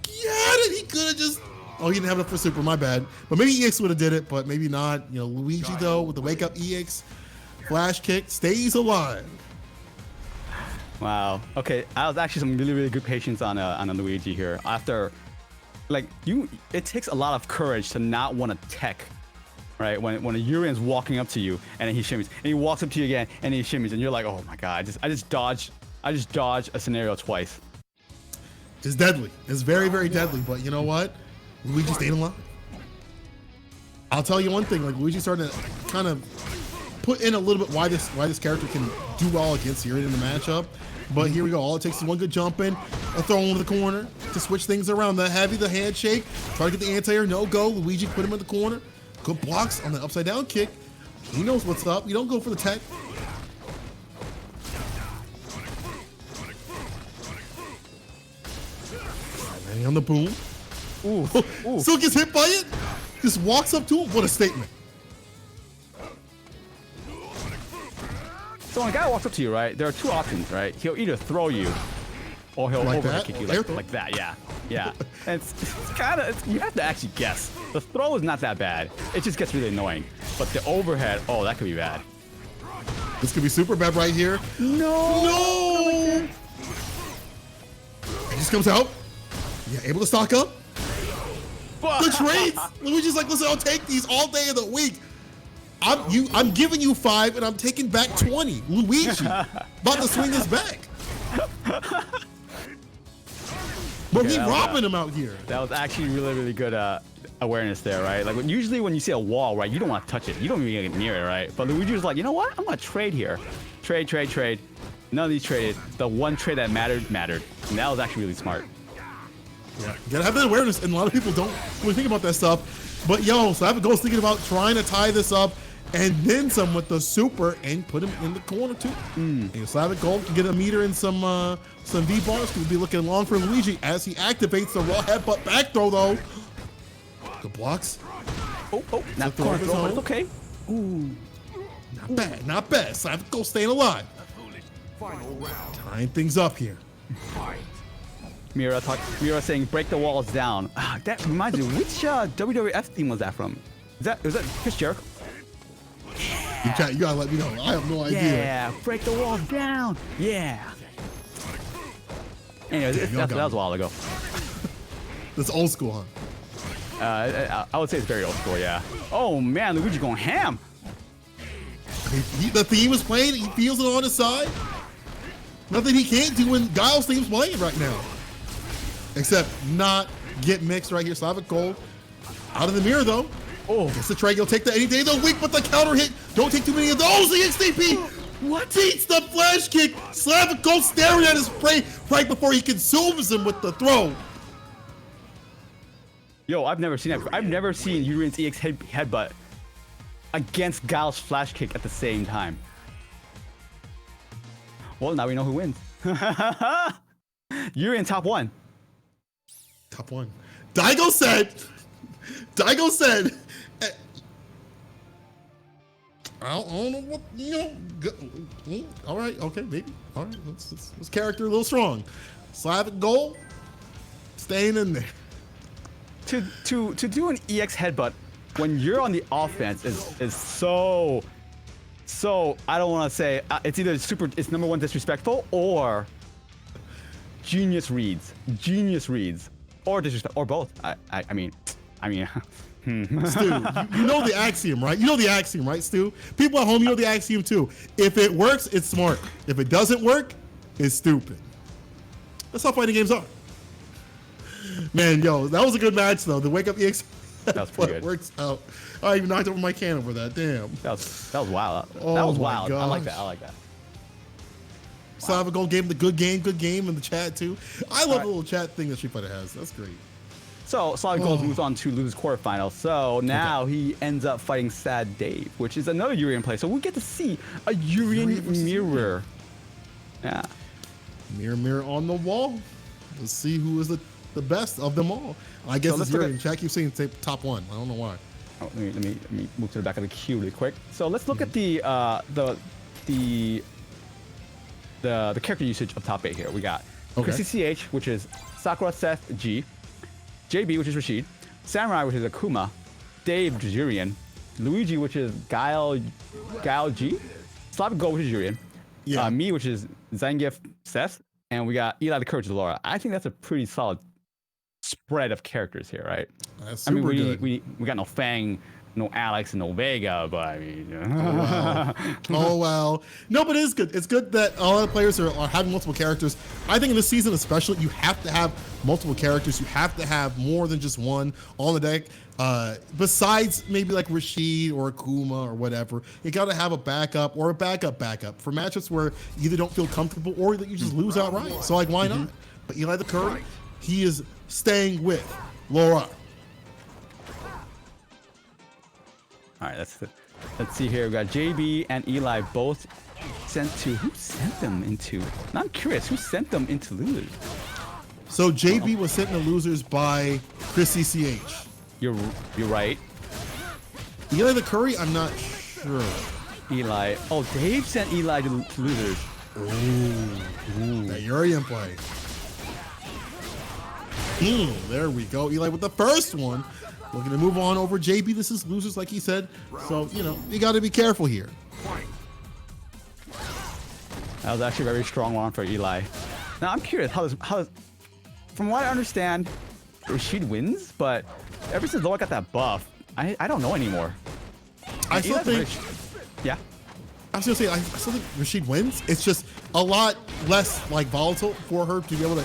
Yeah, he could have just. Oh, he didn't have enough for super. My bad. But maybe EX would have did it, but maybe not. You know, Luigi though with the wake up EX flash kick stays alive. Wow. Okay, I was actually some really good patience on a Luigi here. After, like it takes a lot of courage to not want to tech, right? When a Urian's walking up to you and then he shimmies, and he walks up to you again and he shimmies, and you're like, oh my god, I just dodged a scenario twice. It's deadly. It's very deadly. But you know what? Luigi stayed alive. I'll tell you one thing. Like Luigi started to kind of put in a little bit why this character can do well against Urian in the matchup. But here we go. All it takes is one good jump in, a throw into the corner to switch things around. The heavy, the handshake, try to get the anti-air, no go. Luigi put him in the corner. Good blocks on the upside down kick. He knows what's up. You don't go for the tech. Landing on the boom. Ooh. Still gets hit by it. Just walks up to him. What a statement. So when a guy walks up to you, right, there are 2 options, right? He'll either throw you, or he'll Like overhead that? kick you Or like that. Yeah. And it's kind of, you have to actually guess. The throw is not that bad. It just gets really annoying. But the overhead, oh, that could be bad. This could be super bad right here. No! He just comes out. Yeah, able to stock up. The trades. Luigi's like, listen, I'll take these all day of the week. I'm giving you 5 and I'm taking back 20. Luigi about to swing his back. But he robbing him out here. That was actually really good awareness there, right? Like usually when you see a wall, right, you don't want to touch it. You don't even get near it, right? But Luigi was like, you know what? I'm gonna trade here. Trade. None of these traded. The one trade that mattered. And that was actually really smart. Yeah, you gotta have that awareness, and a lot of people don't really think about that stuff. But yo, so I have a ghost thinking about trying to tie this up and then some with the super and put him in the corner too. And Slavic Gold can get a meter and some V-bars. We'll be looking long for Luigi as he activates the raw headbutt back throw though. Good blocks. Oh, not corner throw, but it's okay. Ooh. Not bad. Slavic Gold staying alive. Final round. Tying things up here. Fight. Mira saying break the walls down. That reminds me, which WWF theme was that from? Was that Chris Jericho? You gotta let me know. I have no idea. Yeah, break the walls down. Yeah. Anyways, that was a while ago. That's old school, huh? I would say it's very old school, yeah. Oh man, Luigi going ham. The theme is playing. He feels it on his side. Nothing he can't do when Guile's theme's playing right now. Except not get mixed right here. Slavic Gold out of the mirror though. Oh, it's the trade. You'll take that any day of the week, but the counter hit. Don't take too many of those. The XTP. What? Beats the flash kick. Slavic Gold staring at his prey right before he consumes him with the throw. Yo, I've never seen that. I've never seen Urian's EX headbutt against Guile's flash kick at the same time. Well, now we know who wins. Urian top 1. Top 1. Daigo said, I don't know what, all right, okay, maybe. All right, let's character a little strong. Slavic Gold, staying in there. To do an EX headbutt when you're on the offense is so I don't want to say it's either it's number 1 disrespectful or genius reads or disrespect or both. I mean Stu, you know the axiom, right? You know the axiom, right, Stu? People at home, you know the axiom too. If it works, it's smart. If it doesn't work, it's stupid. That's how fighting games are. Man, yo, that was a good match though. The wake up EX. That was pretty good. Works out. I even knocked over my can over that. Damn. That was wild. Oh That was my wild. I like gosh. that. I like that. So I have a gold game, the good game in the chat too. I love the little chat thing that Street Fighter has. That's great. So Solid Gold moves on to lose quarterfinal. So now he ends up fighting Sad Dave, which is another Urian play. So we get to see a Urian mirror. Yeah. Mirror, mirror on the wall. Let's see who is the best of them all. I guess it's Urian. Chat keeps saying top one. I don't know why. Oh, let me move to the back of the queue really quick. So let's look at the character usage of top 8 here. We got Chrissy CH, which is Sakura Seth G, JB, which is Rashid, Samurai, which is Akuma, Dave, which is Urian, Luigi, which is Guile G, Slavic Gold, which is Urian, me, which is Zangief Seth, and we got Eli the Courage Laura. I think that's a pretty solid spread of characters here, right? That's super good. We got no Fang, no Alex, and no Vega, but I mean, oh well. No, but it is good. It's good that a lot of players are having multiple characters. I think in this season especially, you have to have multiple characters. You have to have more than just one on the deck. Besides maybe like Rashid or Akuma or whatever, you got to have a backup or a backup for matchups where you either don't feel comfortable or that you just lose outright. So like, why not? But Eli the Curry, he is staying with Laura. All right, let's see here. We got JB and Eli both sent to. Who sent them into? I'm curious. Who sent them into losers? So JB was sent into losers by Chrissy CH. You're right. Eli the Curry, I'm not sure. Eli. Oh, Dave sent Eli to losers. Ooh. That Urian play. There we go. Eli with the first one. We're going to move on over JB. This is losers, like he said. So, you know, you got to be careful here. That was actually a very strong one for Eli. Now, I'm curious how from what I understand, Rashid wins, but ever since Laura got that buff, I don't know anymore. I still think... Yeah. I was gonna say, I still think Rashid wins. It's just a lot less like volatile for her to be able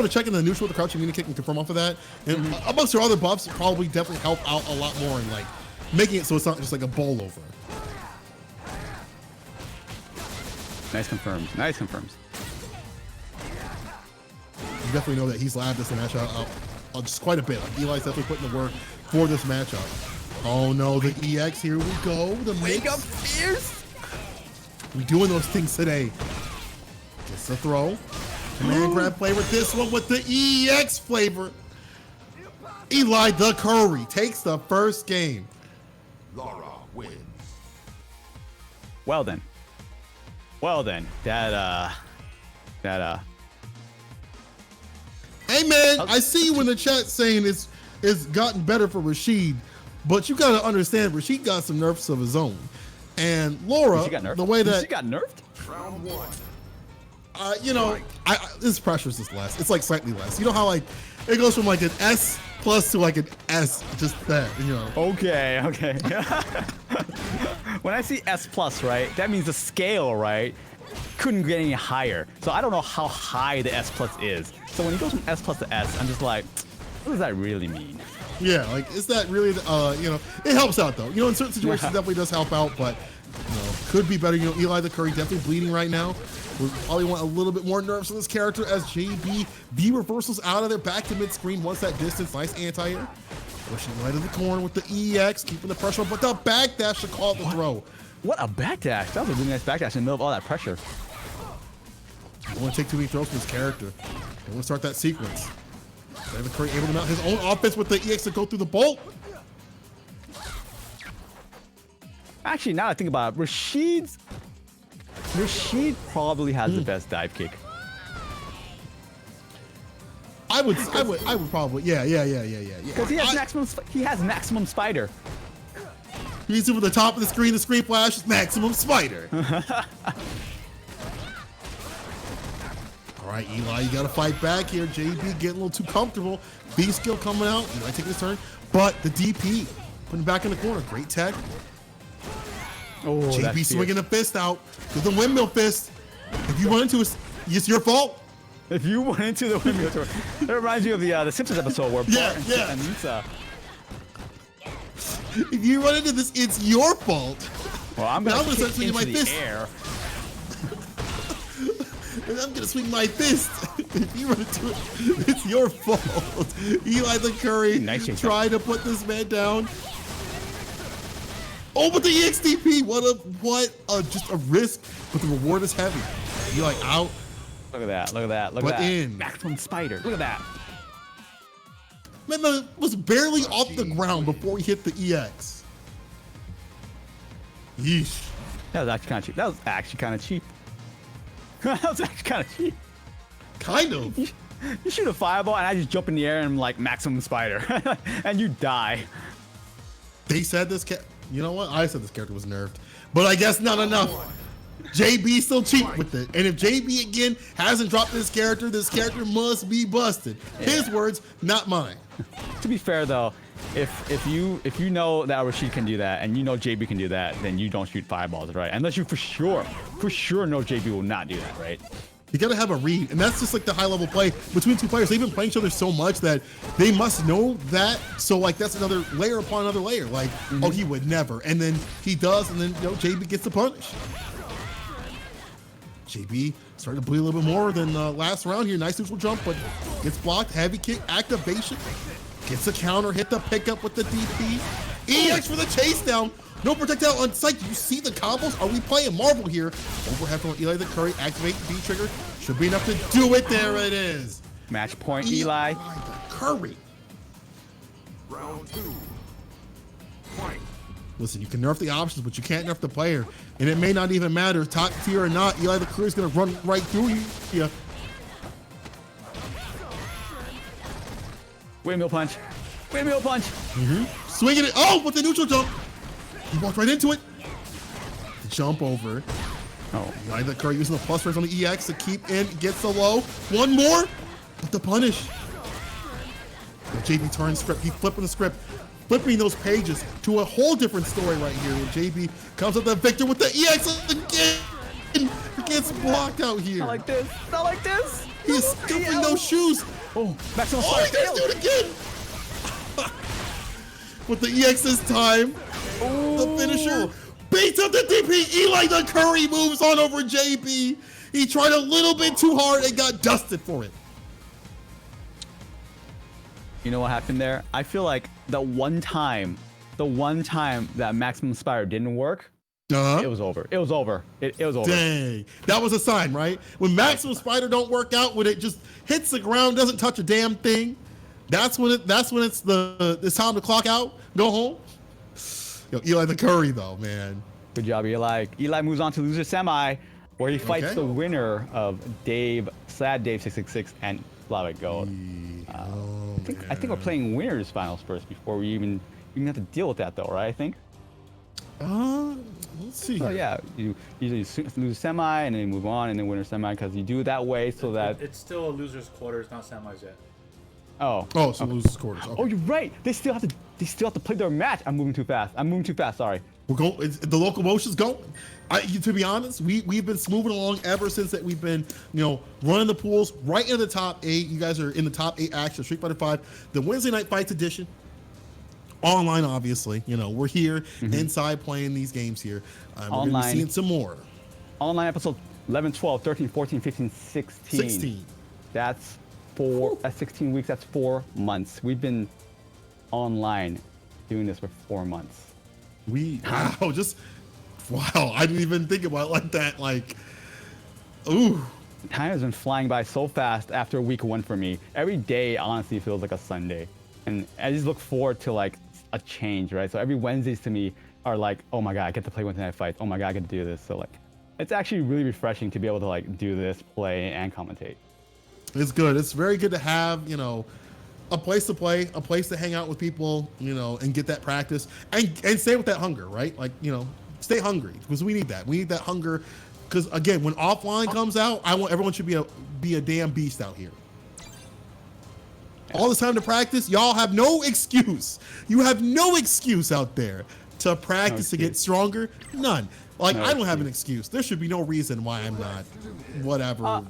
to check in the neutral with the crouching mini kick and confirm off of that. And amongst her other buffs, probably definitely help out a lot more in like making it so it's not just like a bowl over. Nice confirms. Nice confirms. You definitely know that he's labbed this match out just quite a bit. Like Eli's definitely putting the work for this matchup. Oh no, the EX, here we go. The Wake up fierce. We doing those things today. Gets the throw. Command grab play with this one with the EX flavor. Eli the Curry takes the first game. Laura wins. Well then. That Hey man, I see you in the chat saying it's gotten better for Rashid, but you gotta understand Rashid got some nerfs of his own. And Laura, the way that she got nerfed, Round one. you know, this pressure is just less. It's like slightly less. You know how like it goes from like an S plus to like an S, just that. You know. Okay. When I see S plus, right, that means the scale, right, couldn't get any higher. So I don't know how high the S plus is. So when it goes from S plus to S, I'm just like, what does that really mean? Yeah, like is that really? You know, it helps out though. You know, in certain situations, it definitely does help out, but you know, could be better. You know, Eli the Curry definitely bleeding right now. We probably want a little bit more nerfs on this character as JB V reversals out of there back to mid screen. Once that distance, nice anti-air. Pushing right in the corner with the EX, keeping the pressure on, but the backdash to call the throw. What a backdash! That was a really nice backdash in the middle of all that pressure. I don't want to take too many throws from this character. I want to start that sequence. David Curry able to mount his own offense with the EX to go through the bolt. Actually, now I think about it, Rashid probably has the best dive kick. I would probably, yeah. Because he has maximum spider. He's over the top of the screen flash is maximum spider. All right, Eli, you got to fight back here. JB getting a little too comfortable. B skill coming out. Eli taking his turn. But the DP, putting it back in the corner. Great tech. Oh, JB swinging the fist out with the windmill fist. If you run into it, it's your fault. If you went into the windmill tour, that reminds me of the Simpsons episode where Bart and Lisa. If you run into this, it's your fault. Well, I'm gonna start kick swinging into my the fist. air. And I'm gonna swing my fist. If you run into it, it's your fault. Eli the Curry trying to put this man down. Oh, but the EXTP, what a just a risk, but the reward is heavy. Eli out. Look at that, look at that, look But at that. in. Maximum spider, look at that. Man, that was barely off the ground before he hit the EX. Yeesh. That was actually kind of cheap. That was actually kind of cheap. That was actually kind of cheap. Kind of. You shoot a fireball and I just jump in the air and I'm like maximum spider. And you die. They said this you know what? I said this character was nerfed. But I guess not enough. JB still cheap with it. And if JB again hasn't dropped this character must be busted. His words, not mine. To be fair though, if you know that Rashid can do that and you know JB can do that, then you don't shoot fireballs, right? Unless you for sure know JB will not do that, right? You gotta have a read, and that's just like the high level play between two players. They've been playing each other so much that they must know that. So like that's another layer upon another layer. Like, oh, he would never, and then he does, and then JB gets the punish. JB starting to bleed a little bit more than last round here. Nice neutral jump, but gets blocked. Heavy kick activation. Gets a counter, hit the pickup with the DP. EX for the chase down. No projectile on sight. Do you see the combos? Are we playing Marvel here? Overhead from Eli the Curry. Activate B trigger. Should be enough to do it. There it is. Match point, Eli. The Curry. Round 2. Fight. Listen, you can nerf the options, but you can't nerf the player. And it may not even matter, top tier or not. Eli the Curry's gonna run right through you. Yeah. Windmill punch. Windmill punch. Swinging it. Oh, with the neutral jump. He walked right into it. The jump over. Oh, Eli the Curry using the plus raise on the EX to keep in. Gets the low. One more. But the punish. The JB turns script. He's flipping the script. Flipping those pages to a whole different story right here. And JB comes up the victor with the EX again. He gets blocked out here. not like this. Not like this. He's scuffing those shoes. Oh, maximum Oh, he spider. gonna do it again. With the EX this time. The finisher beats up the DP. Eli the Curry moves on over JB. He tried a little bit too hard and got dusted for it. You know what happened there? I feel like the one time that maximum spider didn't work, it was over. It was over. It was over. Dang. That was a sign, right? When maximum spider don't work out, when it just hits the ground, doesn't touch a damn thing, that's when it's time to clock out, go home. Yo, Eli the Curry though, man. Good job, Eli. Eli moves on to loser semi, where he fights the winner of Dave 666 and Slavic Gold. I think we're playing winners finals first before we even have to deal with that though, right? I think. Let's see. Oh yeah, you usually lose semi and then move on and then winner semi because you do it that way so that It's still a loser's quarters, not semis yet. Oh, so loses quarters. Okay. oh, you're right. They still have to play their match. I'm moving too fast. Sorry. We're going. The locomotion's going. To be honest, we've been moving along ever since that we've been, running the pools right in the top 8. You guys are in the top 8 action. Street Fighter 5, the Wednesday Night Fights edition. Online, obviously. We're here inside playing these games here. We're going to be seeing some more. Online episode 11, 12, 13, 14, 15, 16. 16. That's 16 weeks. That's 4 months. We've been online doing this for 4 months. Wow, I didn't even think about it like that. Like, ooh. Time has been flying by so fast after week 1 for me. Every day honestly feels like a Sunday. And I just look forward to like a change, right? So every Wednesdays to me are like, oh my God, I get to play Wednesday Night Fights. Oh my God, I get to do this. So like, it's actually really refreshing to be able to like do this, play, and commentate. It's good. It's very good to have, a place to play, a place to hang out with people, and get that practice and stay with that hunger, right? Like, stay hungry because we need that. We need that hunger because again, when offline comes out, I want everyone should be a damn beast out here. all this time to practice. Y'all have no excuse. You have no excuse out there to practice to get stronger. None. Like, I don't have an excuse. There should be no reason why I'm not. Whatever.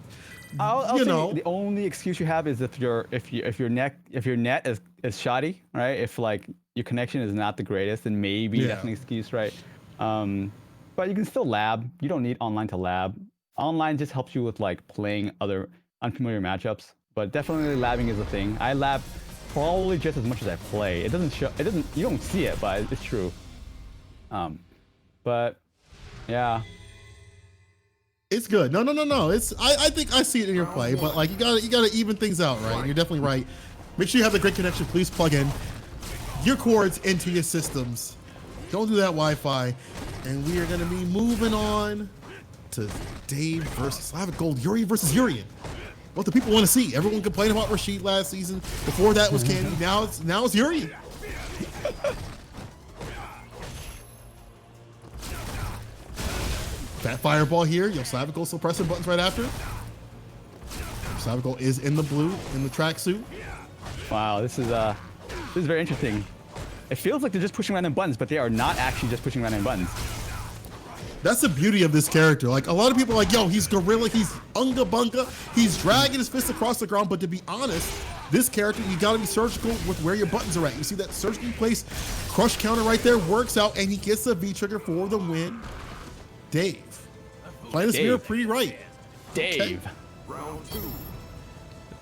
I'll say the only excuse you have is if your net is shoddy, right? If like your connection is not the greatest, then maybe that's an excuse, right? But you can still lab. You don't need online to lab. Online just helps you with like playing other unfamiliar matchups. But definitely labbing is a thing. I lab probably just as much as I play. It doesn't show. It doesn't. You don't see it, but it's true. But yeah. It's good. No. It's I think I see it in your play, but like you gotta even things out, right? And you're definitely right. Make sure you have the great connection. Please plug in your cords into your systems. Don't do that Wi-Fi. And we are gonna be moving on to Dave versus Slavic Gold, Yuri versus Urian. What the people want to see. Everyone complained about Rashid last season. Before that was Candy. Now it's Urian. That fireball here. Slavic Gold still pressing buttons right after. Slavic Gold is in the blue, in the tracksuit. Wow, this is very interesting. It feels like they're just pushing random buttons, but they are not actually just pushing random buttons. That's the beauty of this character. Like, a lot of people are like, yo, he's gorilla, he's unga bunga, he's dragging his fist across the ground. But to be honest, this character, you gotta be surgical with where your buttons are at. You see that surgically placed crush counter right there works out, and he gets the V trigger for the win. Dave, playing this mirror pretty right. Dave. Okay.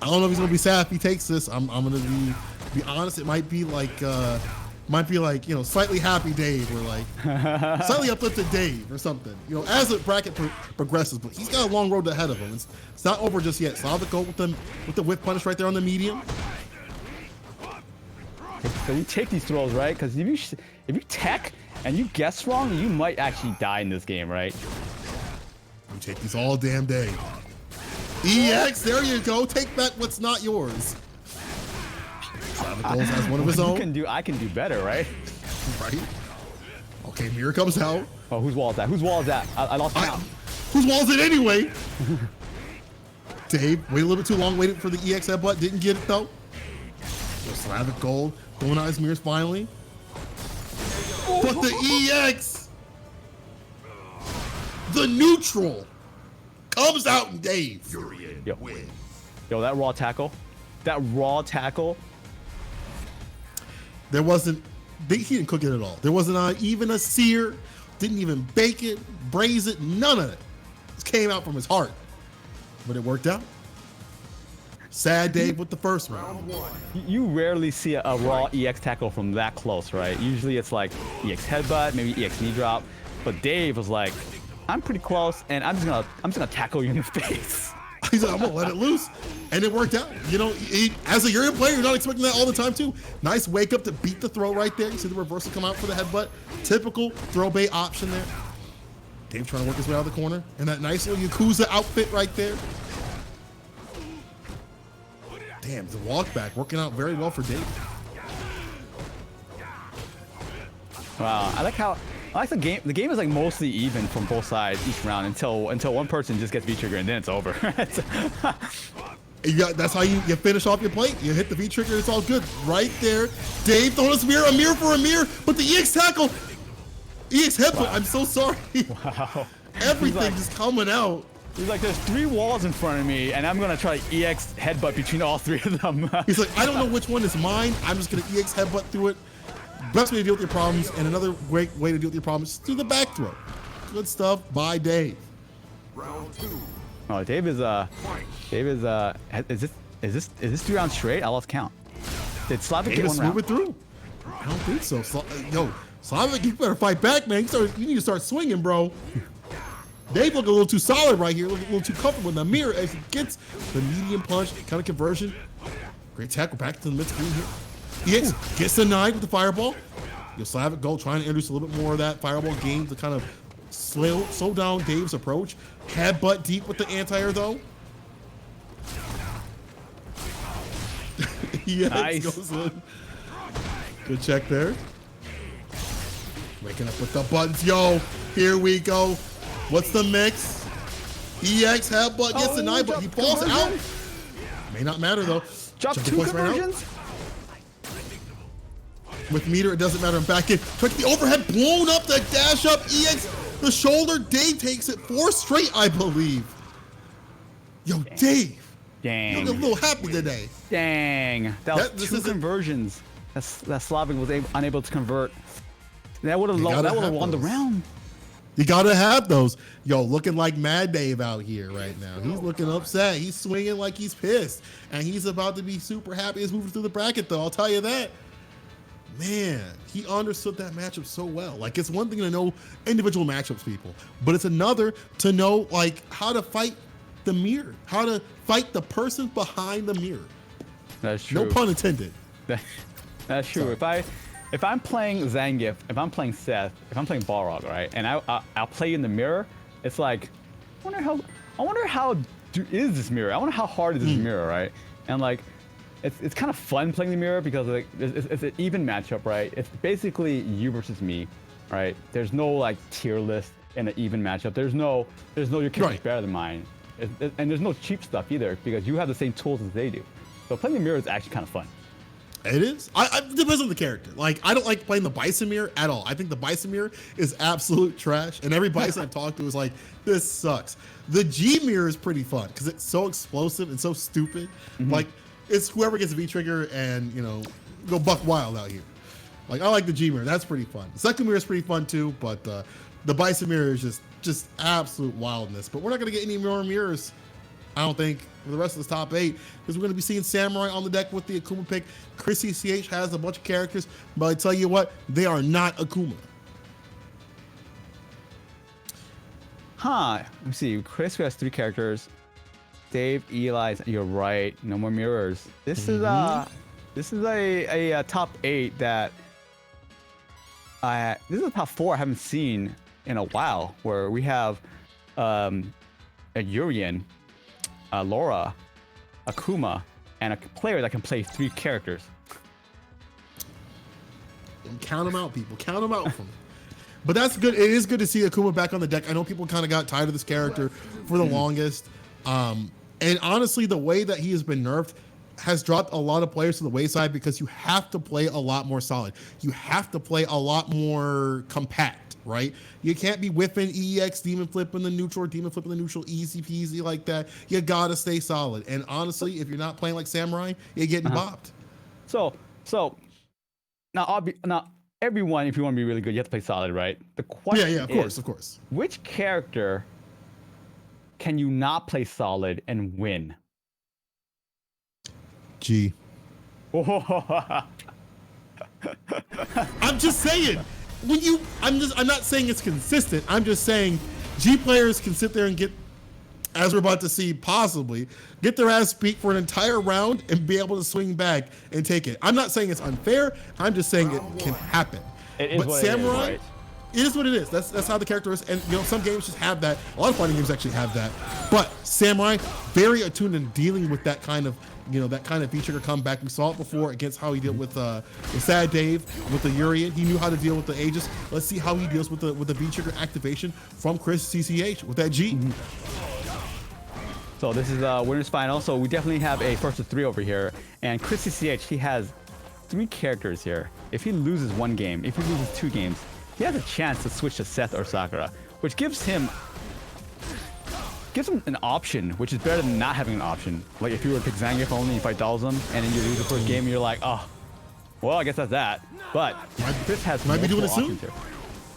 I don't know if he's gonna be sad if he takes this. I'm gonna be honest. It might be like slightly happy Dave, or like slightly uplifted Dave, or something. As the bracket progresses. But he's got a long road ahead of him. It's not over just yet. Slavic Gold with the whip punish right there on the medium. So you take these throws, right? Because if you tech and you guess wrong, you might actually die in this game, right? You take these all damn day. EX, there you go. Take back what's not yours. Slavic Gold has one of his own. I can do better, right? Right. Okay, mirror comes out. Oh, whose wall is that? Whose wall is that? I lost count. Whose wall is it anyway? Dave, waited a little bit too long, waited for the EX headbutt, didn't get it though. Slavic Gold going out his mirrors finally. But the EX, the neutral, comes out in Dave. Yo, that raw tackle. There wasn't, he didn't cook it at all. There wasn't even a sear, didn't even bake it, braise it, none of it. It came out from his heart, but it worked out. Sad Dave with the first round. You rarely see a raw EX tackle from that close, right? Usually it's like EX headbutt, maybe EX knee drop, but Dave was like, I'm pretty close, and I'm just gonna tackle you in the face. He said, I'm gonna let it loose, and it worked out. As a Urian player, you're not expecting that all the time too. Nice wake up to beat the throw right there. You see the reversal come out for the headbutt. Typical throw bait option there. Dave trying to work his way out of the corner, and that nice little Yakuza outfit right there. Damn, the walk back working out very well for Dave. Wow, I like the game. The game is like mostly even from both sides each round until one person just gets V-trigger and then it's over. That's how you finish off your plate. You hit the V-trigger, it's all good. Right there. Dave throwing a mirror for a mirror, but the EX tackle. EX headbutt, I'm so sorry. Wow. Everything just coming out. He's like, there's 3 walls in front of me, and I'm gonna try EX headbutt between all 3 of them. He's like, I don't know which one is mine. I'm just gonna EX headbutt through it. Best way to deal with your problems, and another great way to deal with your problems is through the back throw. Good stuff by Dave. Oh, Dave is is this 3 rounds straight? I lost count. Did Slavic get one round? It through. I don't think so. Slavic, you better fight back, man. You need to start swinging, bro. Dave look a little too solid right here. Look a little too comfortable in the mirror as he gets the medium punch, kind of conversion. Great tackle back to the mid screen here. EX gets denied with the fireball. Slavic Gold trying to introduce a little bit more of that fireball game to kind of slow down Dave's approach. Headbutt deep with the anti-air though. Nice. Goes in. Good check there. Waking up with the buttons. Yo, here we go. What's the mix? EX headbutt gets denied, but he falls out. May not matter though. Drop Jump the 2 points right out. conversions. With meter, it doesn't matter. I'm back in. Trick the overhead, blown up, the dash up, EX, the shoulder. Dave takes it 4 straight, I believe. Yo, Dave. Dang. You're a little happy today. Dang. That was This 2 isn't- conversions. That Slavic was unable to convert. That would have won the those. round. You gotta have those. Yo, looking like Mad Dave out here right now. He's looking upset. He's swinging like he's pissed. And he's about to be super happy. He's moving through the bracket, though. I'll tell you that. Man, he understood that matchup so well. Like, it's one thing to know individual matchups, people, but it's another to know, like, how to fight the mirror, how to fight the person behind the mirror. That's true. No pun intended. That's true. Sorry. If I'm playing Zangief, if I'm playing Seth, if I'm playing Balrog, right, and I'll play in the mirror, it's like, I wonder how is this mirror? I wonder how hard is this mirror, right? And like, it's kind of fun playing the mirror because like it's an even matchup, right? It's basically you versus me, right? There's no like tier list in an even matchup. There's no your character's better than mine, and there's no cheap stuff either because you have the same tools as they do. So playing the mirror is actually kind of fun. It is. It depends on the character. Like, I don't like playing the Bison mirror at all. I think the Bison mirror is absolute trash. And every Bison I've talked to is like, this sucks. The G mirror is pretty fun because it's so explosive and so stupid. Like, it's whoever gets a V trigger and, you know, go buck wild out here. Like, I like the G mirror. That's pretty fun. The second mirror is pretty fun too, but the Bison mirror is just absolute wildness. But we're not going to get any more mirrors, I don't think, for the rest of the top 8, because we're going to be seeing Samurai on the deck with the Akuma pick. Chris CCH has a bunch of characters, but I tell you what, they are not Akuma. Let me see. Chris has 3 characters. Dave, Eli, you're right. No more mirrors. This is a top 8 that this is a top 4 I haven't seen in a while, where we have a Urian, Laura, Akuma, and a player that can play 3 characters. And count them out, people. Count them out for me. But that's good. It is good to see Akuma back on the deck. I know people kind of got tired of this character for the longest. And honestly, the way that he has been nerfed has dropped a lot of players to the wayside because you have to play a lot more solid. You have to play a lot more compact, right? You can't be whipping EX, demon flip in the neutral, or demon flip in the neutral, easy peasy like that. You gotta stay solid. And honestly, if you're not playing like Samurai, you're getting bopped. So now everyone, if you want to be really good, you have to play solid, right? The question Yeah, of course. Which character can you not play solid and win? G. I'm just saying, I'm not saying it's consistent. I'm just saying G players can sit there and get, as we're about to see possibly, get their ass beat for an entire round and be able to swing back and take it. I'm not saying it's unfair. I'm just saying it can happen. It is but what Samurai, it is, right? It is what it is. That's how the character is. And you know, some games just have that. A lot of fighting games actually have that. But Samurai, very attuned in dealing with that kind of, you know, that kind of V-trigger comeback. We saw it before against how he dealt with Sad Dave, with the Urian. He knew how to deal with the Aegis. Let's see how he deals with the V-trigger activation from Chris CCH with that G. So this is winners final. So we definitely have a first of 3 over here. And Chris CCH, he has 3 characters here. If he loses 1 game, if he loses 2 games, he has a chance to switch to Seth or Sakura, which gives him an option, which is better than not having an option. Like if you were to pick Zangief only, you fight Dalsum, and then you lose the first game, and you're like, oh, well, I guess that's that. But Chris has might be doing it soon. Here.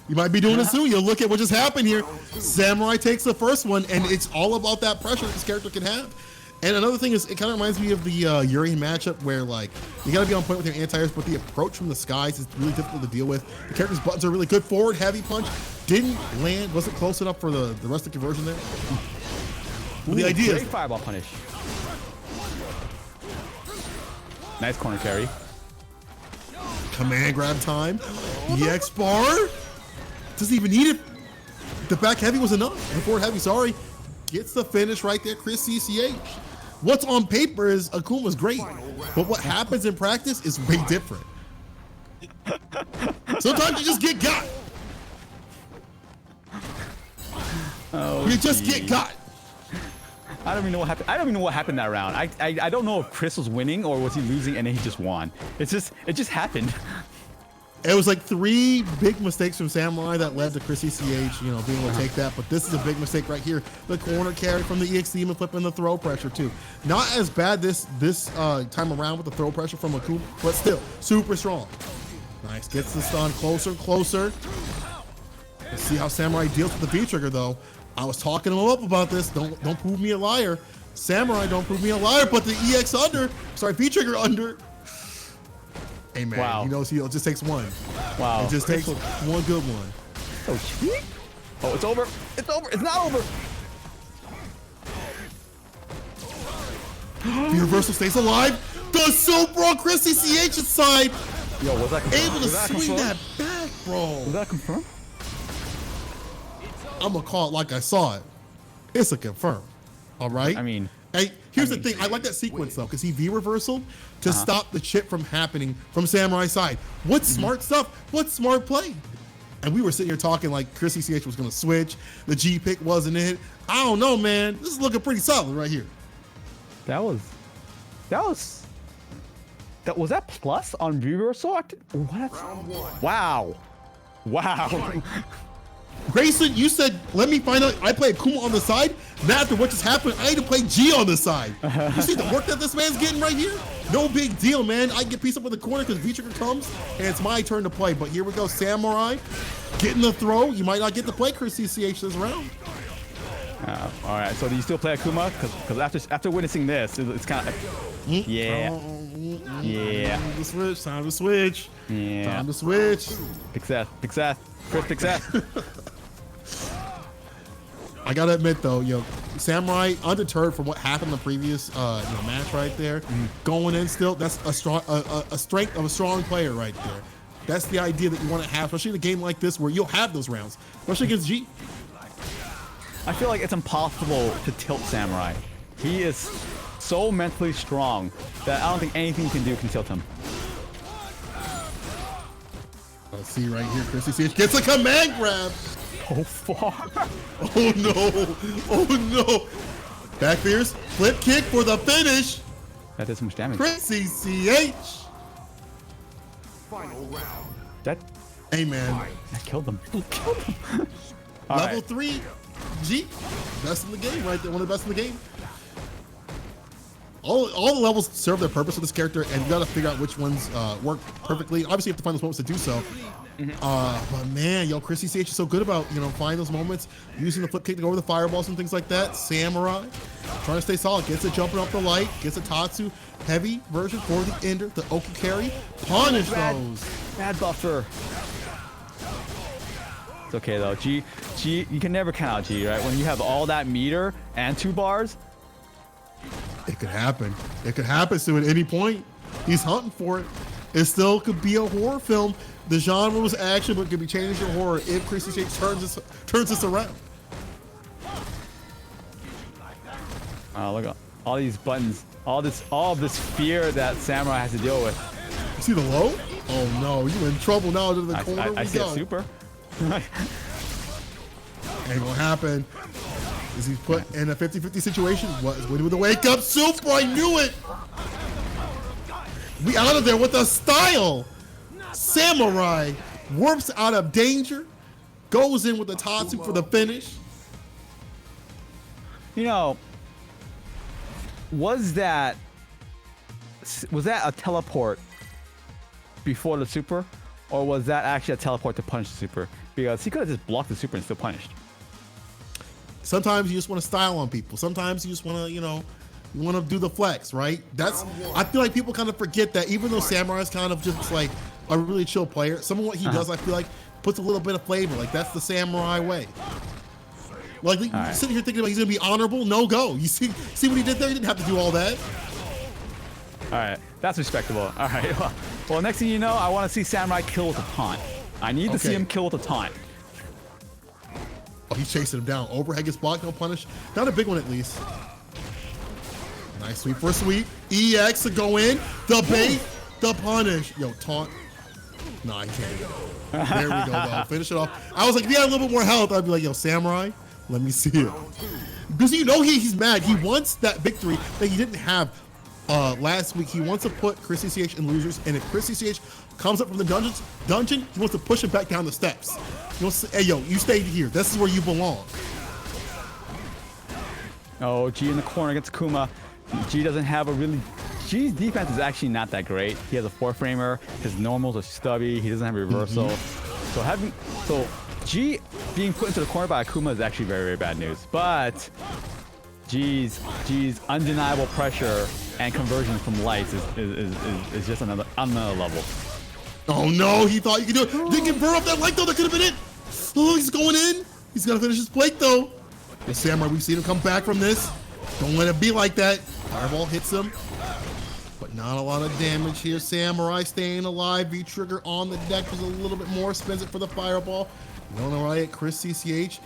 You might be doing it soon. You'll look at what just happened here. Samurai takes the first one, and it's all about that pressure this character can have. And another thing is, it kind of reminds me of the Urian matchup where, like, you got to be on point with your anti-airs, but the approach from the skies is really difficult to deal with. The character's buttons are really good. Forward, heavy punch. Didn't land. Wasn't close enough for the rest of the conversion there. But the idea is... Fireball punish. Nice corner carry. Command grab time. EX bar. Doesn't even need it. The back heavy was enough. The forward heavy, sorry. Gets the finish right there, Chris CCH. What's on paper is Akuma's great, but what happens in practice is way different. Sometimes you just get got. Oh, You just get got. I don't even know what happened. I don't even know what happened that round. I don't know if Chris was winning or was he losing and then he just won. It just happened. It was like 3 big mistakes from Samurai that led to Chris ECH, you know, being able to take that. But this is a big mistake right here. The corner carry from the EX Demon flipping the throw pressure too. Not as bad this time around with the throw pressure from Akuma, but still super strong. Nice, gets the stun closer and closer. Let's see how Samurai deals with the V trigger though. I was talking him up about this. Don't prove me a liar. Samurai, don't prove me a liar. But the EX under, sorry, V trigger under. Hey man, wow. he knows it just takes one. Wow. It just takes one good one. Oh, sweet. Oh, it's over. It's over. It's not over. The reversal stays alive. The super on Chris ECH's side. Yo, was that confirmed? Able to swing that back, bro. Was that confirmed? I'm gonna call it like I saw it. It's a confirm. All right. I mean, hey, here's the thing. I like that sequence though, because he V reversal to stop the chip from happening from Samurai's side. What smart stuff? What smart play? And we were sitting here talking like Chris ECH was gonna switch. The G pick wasn't it. I don't know, man. This is looking pretty solid right here. was that plus on reversal? What? Wow. Grayson, you said, let me find out. I play Akuma on the side. Now after what just happened, I need to play G on the side. You see the work that this man's getting right here? No big deal, man. I get pieced up in the corner because V-Trigger comes, and it's my turn to play. But here we go, Samurai getting the throw. You might not get to play Chris CCH this round. All right, so do you still play Akuma? Because after witnessing this, it's kind of like, yeah. Time to switch. Time to switch. Yeah. Time to switch. Big Seth. Chris, Big Seth. I gotta admit though, Samurai undeterred from what happened in the previous match right there, going in still, that's a strength of a strong player right there. That's the idea that you want to have, especially in a game like this where you'll have those rounds, especially against G. I feel like it's impossible to tilt Samurai. He is so mentally strong that I don't think anything you can do can tilt him. Let's see right here, Chris CCH gets a command grab. So far. Oh no! Oh no! Back fears, flip kick for the finish. That did so much damage. Chris CCH. Final round. That man. killed him. Level 3, G, best in the game right there. One of the best in the game. All the levels serve their purpose with this character, and you got to figure out which ones work perfectly. Obviously, you have to find those moments to do so. But man, Chris CCH is so good about finding those moments, using the flip kick to go over the fireballs and things like that. Samurai trying to stay solid, gets it jumping off the light, gets a Tatsu heavy version for the ender, the Oki carry, punish those. Bad buffer. It's okay though. G, you can never count out G, right? When you have all that meter and 2 bars. It could happen. It could happen to at any point. He's hunting for it. It still could be a horror film. The genre was action, but it could be changed to horror if Chris CCH turns this around. Look at all these buttons, all of this fear that Samurai has to deal with. You see the low? Oh no, you in trouble now to the corner. I see a super. Ain't gonna happen. Is he put in a 50-50 situation? What is winning with a wake up super? I knew it. We out of there with a style. Samurai warps out of danger, goes in with the Tatsu for the finish. Was that a teleport before the super, or was that actually a teleport to punish the super? Because he could have just blocked the super and still punished. Sometimes you just want to style on people. Sometimes you just want to, you want to do the flex, right? I feel like people kind of forget that even though Samurai is kind of just like a really chill player, some of what he does, I feel like, puts a little bit of flavor. Like, that's the Samurai way. Like, sitting here thinking about he's going to be honorable, no go. You see what he did there? He didn't have to do all that. All right, that's respectable. All right, well, next thing you know, I want to see Samurai kill with a taunt. I need to see him kill with a taunt. Oh, he's chasing him down. Overhead gets blocked, no punish. Not a big one, at least. Nice sweep for a sweep. EX to go in. The bait, the punish. Taunt. Nah, he can't. There we go, though. Finish it off. I was like, if he had a little bit more health, I'd be like, Samurai, Let me see it. Because you know he's mad. He wants that victory that he didn't have last week. He wants to put Chris CCH in losers, and if Chris CCH comes up from the dungeon, he wants to push him back down the steps. He wants to say, hey, yo, you stayed here. This is where you belong. Oh, G in the corner against Kuma. G doesn't have a really... G's defense is actually not that great. He has a 4-framer. His normals are stubby. He doesn't have a reversal. So G being put into the corner by Akuma is actually very, very bad news. But G's undeniable pressure and conversion from lights is just another level. Oh no, he thought he could do it. Didn't convert off that light though. That could have been it. Oh, he's going in. He's gonna finish his plate though. The Samurai, we've seen him come back from this. Don't let it be like that. Fireball hits him, but not a lot of damage here. Samurai staying alive. V-Trigger on the deck was a little bit more expensive for the Fireball. You know what, right? Chris CCH.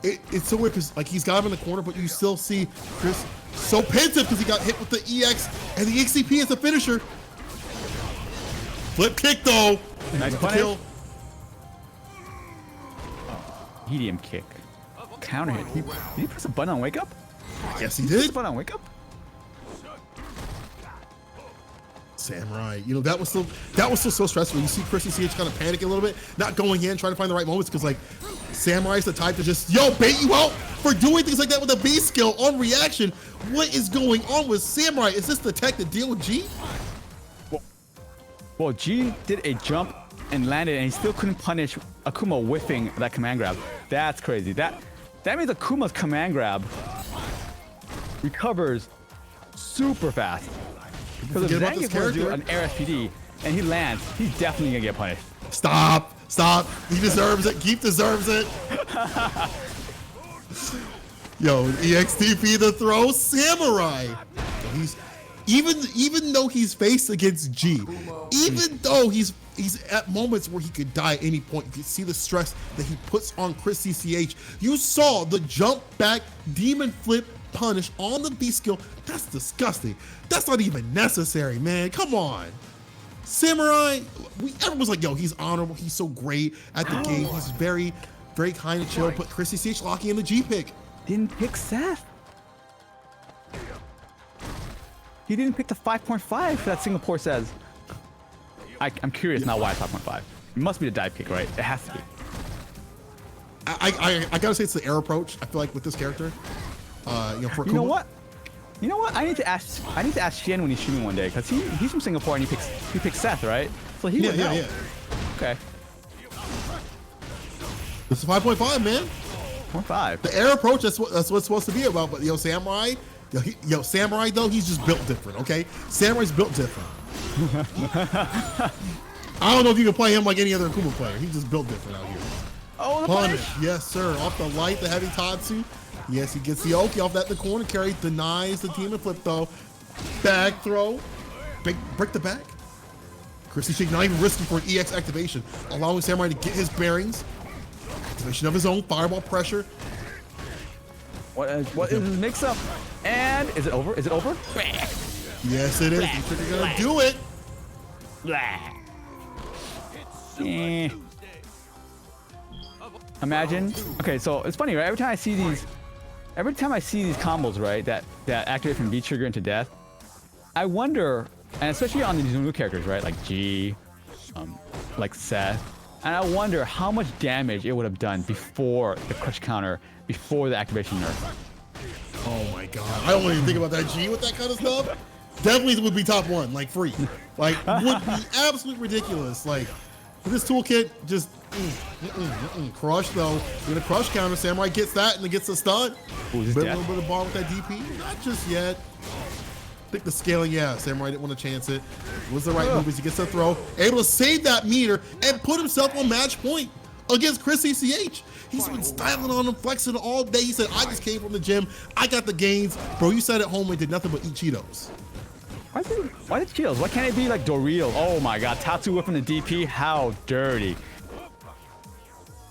It's so weird because like he's got him in the corner, but you still see Chris so pensive because he got hit with the EX and the XCP as a finisher. Flip kick though. Nice kill. Medium kick. Counter hit. Did he press a button on wake up? Yes, he Press did. a button on wake up. Samurai, you know that was still so stressful. You see Chris CCH kind of panic a little bit, not going in, trying to find the right moments because like Samurai's the type to just bait you out for doing things like that with a B skill on reaction. What is going on with Samurai? Is this the tech to deal with G? Well, G did a jump and landed, and he still couldn't punish Akuma whiffing that command grab. That's crazy. That means Akuma's command grab recovers super fast. Because if Zangief were to do an air SPD and he lands, he's definitely gonna get punished. Stop. He deserves it. Geef deserves it. Yo, EXTP the throw, Samurai. He's even though he's faced against G, even though he's at moments where he could die at any point, you can see the stress that he puts on Chris CCH. You saw the jump back demon flip punish on the B skill. That's disgusting. That's not even necessary, man. Come on. Samurai, everyone was like, yo, he's honorable. He's so great at the game. He's very, very kind and chill. But Chris CCH locking in the G pick. Didn't pick Seth. He didn't pick the 5.5 that Singapore says. I'm curious now why it's 5.5. It must be the dive kick, right? It has to be. I gotta say it's the air approach. I feel like with this character, for You know what? I need to ask Xian when he's streaming one day because he's from Singapore and he picks Seth, right? So he would know. Yeah. Okay. This is 5.5, man. 0.5. The air approach, that's what it's supposed to be about. But Samurai, Samurai though, he's just built different, okay? Samurai's built different. I don't know if you can play him like any other Akuma player. He's just built different out here. Oh, the punish. Yes, sir. Off the light, the heavy Tatsu. Yes, he gets the Oki off that in the corner carry, denies the demon flip though. Back throw. Break the back. Chris CCH not even risking for an EX activation, allowing Samurai to get his bearings. Activation of his own fireball pressure. What is his mix up? And is it over? Is it over? Yes, it is. They're gonna do it. Imagine. Okay, so it's funny, right? Every time I see these combos, right, that activate from V-Trigger into death, I wonder, and especially on these new characters, right, like G, like Seth, and I wonder how much damage it would have done before the crush counter, before the activation nerf. Oh my god, I don't want to think about that G with that kind of stuff. Definitely would be top one, like free. Like, would be absolutely ridiculous. Like, this toolkit just crush though. With a crush counter, Samurai gets that and then gets a stun. A little bit of bar with that DP. Not just yet. I think the scaling, yeah, Samurai didn't want to chance it. It was the right move as he gets a throw. Able to save that meter and put himself on match point against Chris CCH. He's been styling on him, flexing all day. He said, I just came from the gym. I got the gains. Bro, you sat at home and did nothing but eat Cheetos. Why did Cheetos? Why can't it be like Dorito? Oh my god, Tatsu whipping the DP. How dirty.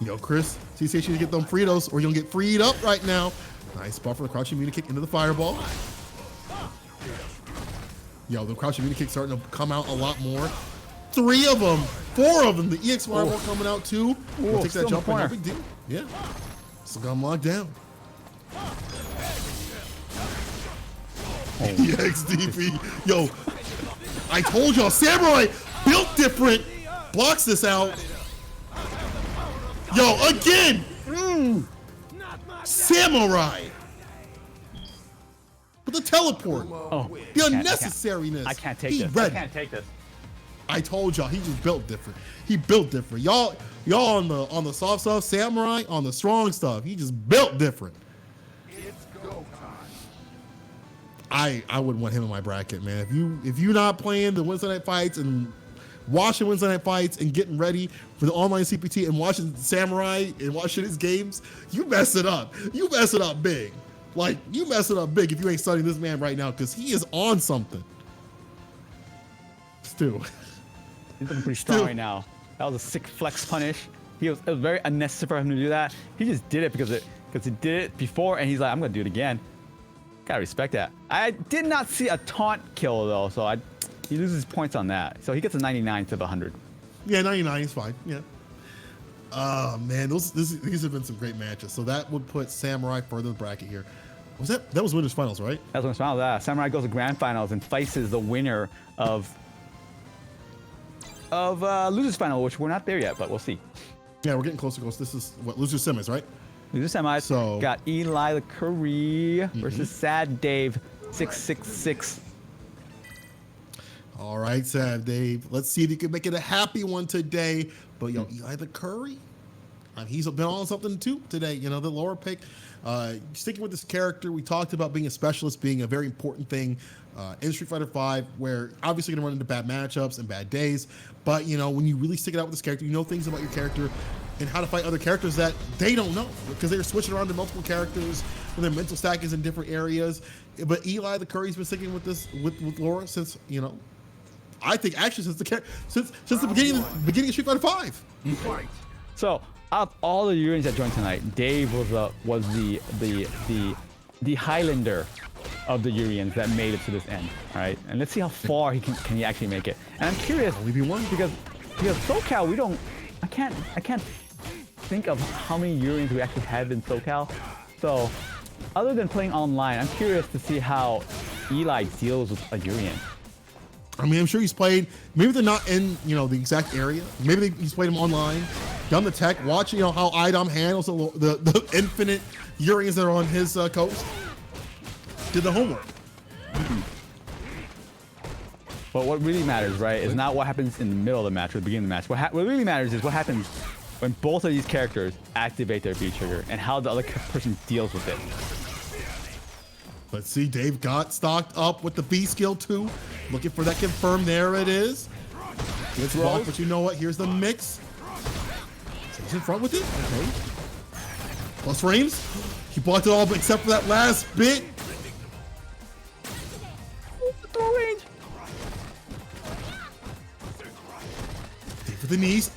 Yo, Chris, CCH you to get them Fritos or you'll get freed up right now. Nice spot for the crouching meter kick into the fireball. Yo, the crouching meter kick starting to come out a lot more. 3 of them, 4 of them. The EX fireball coming out too. We'll take that jump in. No big deal. Yeah. Still got him locked down. EXDP. Yo, I told y'all, Samurai built different. Blocks this out. Yo, again. Samurai. But the teleport. Oh, The unnecessariness. I can't take He this. ready. I can't take this. I told y'all, he just built different. He built different. Y'all on the soft stuff, Samurai on the strong stuff. He just built different. It's go time. I wouldn't want him in my bracket, man. If you're not playing the Wednesday Night Fights and watching Wednesday Night Fights and getting ready for the online CPT and watching Samurai and watching his games, you mess it up. You mess it up big. Like, you mess it up big if you ain't studying this man right now, because he is on something. Stu. He's looking pretty strong right now. That was a sick flex punish. It was very unnecessary for him to do that. He just did it because he did it before, and he's like, I'm gonna do it again. Gotta respect that. I did not see a taunt kill though, so he loses points on that. So he gets a 99 instead of 100. Yeah, 99 is fine. Yeah. Oh man, these have been some great matches. So that would put Samurai further in the bracket here. That was winners finals, right? That's what I'm that. Samurai goes to grand finals and faces the winner of losers final, which we're not there yet, but we'll see. Yeah, we're getting closer. This is what losers semis, right? Losers semis. So got Eli the Curry versus Sad Dave 666. All right, Sad Dave. Let's see if you can make it a happy one today. But yo, Eli the Curry, he's been on something too today. You know, the lower pick. Sticking with this character, we talked about being a specialist being a very important thing in Street Fighter V, where obviously you're gonna run into bad matchups and bad days. But you know, when you really stick it out with this character, you know things about your character and how to fight other characters that they don't know, because they're switching around to multiple characters and their mental stack is in different areas. But Eli the Curry's been sticking with this with Laura since, you know, I think actually since the beginning of Street Fighter V. Fight. So out of all the Urians that joined tonight, Dave was the Highlander of the Urians that made it to this end. All right, and let's see how far can he actually make it. And I'm curious because SoCal I can't think of how many Urians we actually have in SoCal. So other than playing online, I'm curious to see how Eli deals with a Urian. I mean, I'm sure he's played. Maybe they're not in, you know, the exact area. Maybe he's played them online, done the tech, watching, you know, how IDOM handles the infinite Urians that are on his coast. Did the homework. But what really matters, right, is not what happens in the middle of the match or the beginning of the match. What really matters is what happens when both of these characters activate their B trigger and how the other person deals with it. Let's see, Dave got stocked up with the B skill too. Looking for that confirm. There it is. Gets blocked, but you know what? Here's the mix. So he's in front with it. Okay. Plus frames. He blocked it all except for that last bit. Throw range. Dave for the knees.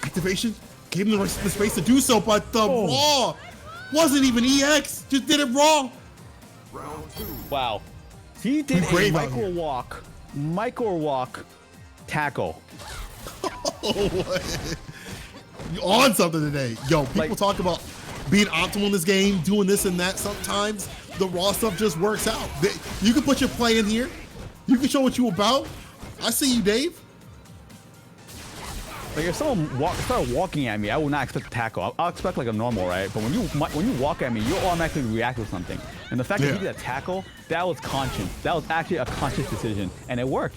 Activation. Gave him the space to do so, but the raw wasn't even EX. Just did it raw. Round two. Wow. He did a brave out micro walk tackle. You on something today. Yo, people Like- talk about being optimal in this game, doing this and that. Sometimes the raw stuff just works out. You can put your play in here. You can show what you about. I see you, Dave. Like if someone started walking at me, I would not expect a tackle. I'll expect like a normal, right? But when you walk at me, you'll automatically react with something. And the fact that he did a tackle, that was conscious. That was actually a conscious decision, and it worked.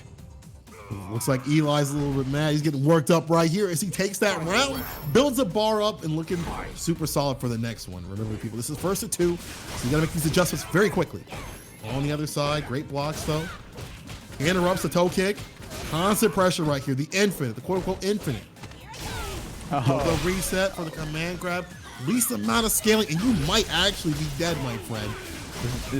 Looks like Eli's a little bit mad. He's getting worked up right here as he takes that round, builds a bar up, and looking super solid for the next one. Remember, people, this is first to two, so you gotta make these adjustments very quickly. On the other side, great blocks though. Interrupts the toe kick. Constant pressure right here. The infinite, the quote-unquote infinite. The reset for the command grab. Least amount of scaling, and you might actually be dead, my friend.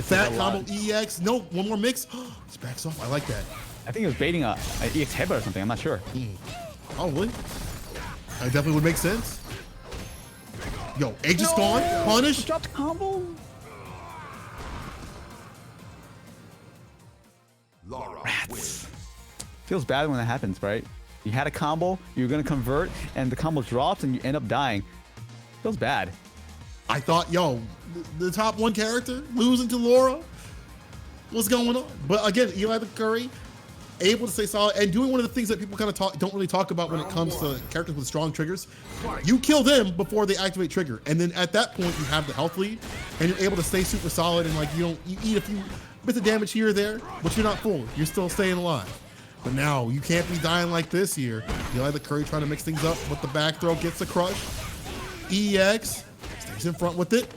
Fat combo EX. No, one more mix. He backs off. I like that. I think he was baiting an EX headbutt or something. I'm not sure. Probably. That definitely would make sense. Yo, Edge is gone. Punish. Dropped the combo. Laura wins. Feels bad when that happens, right? You had a combo, you're gonna convert, and the combo drops, and you end up dying. Feels bad. I thought, yo, the top 1 character losing to Laura. What's going on? But again, Eli the Curry able to stay solid and doing one of the things that people kind of don't really talk about when it comes to characters with strong triggers. You kill them before they activate trigger, and then at that point you have the health lead, and you're able to stay super solid and like you eat a few bits of damage here or there, but you're not full. You're still staying alive. But now you can't be dying like this here. Eli the Curry trying to mix things up with the back throw, gets the crush. EX stays in front with it.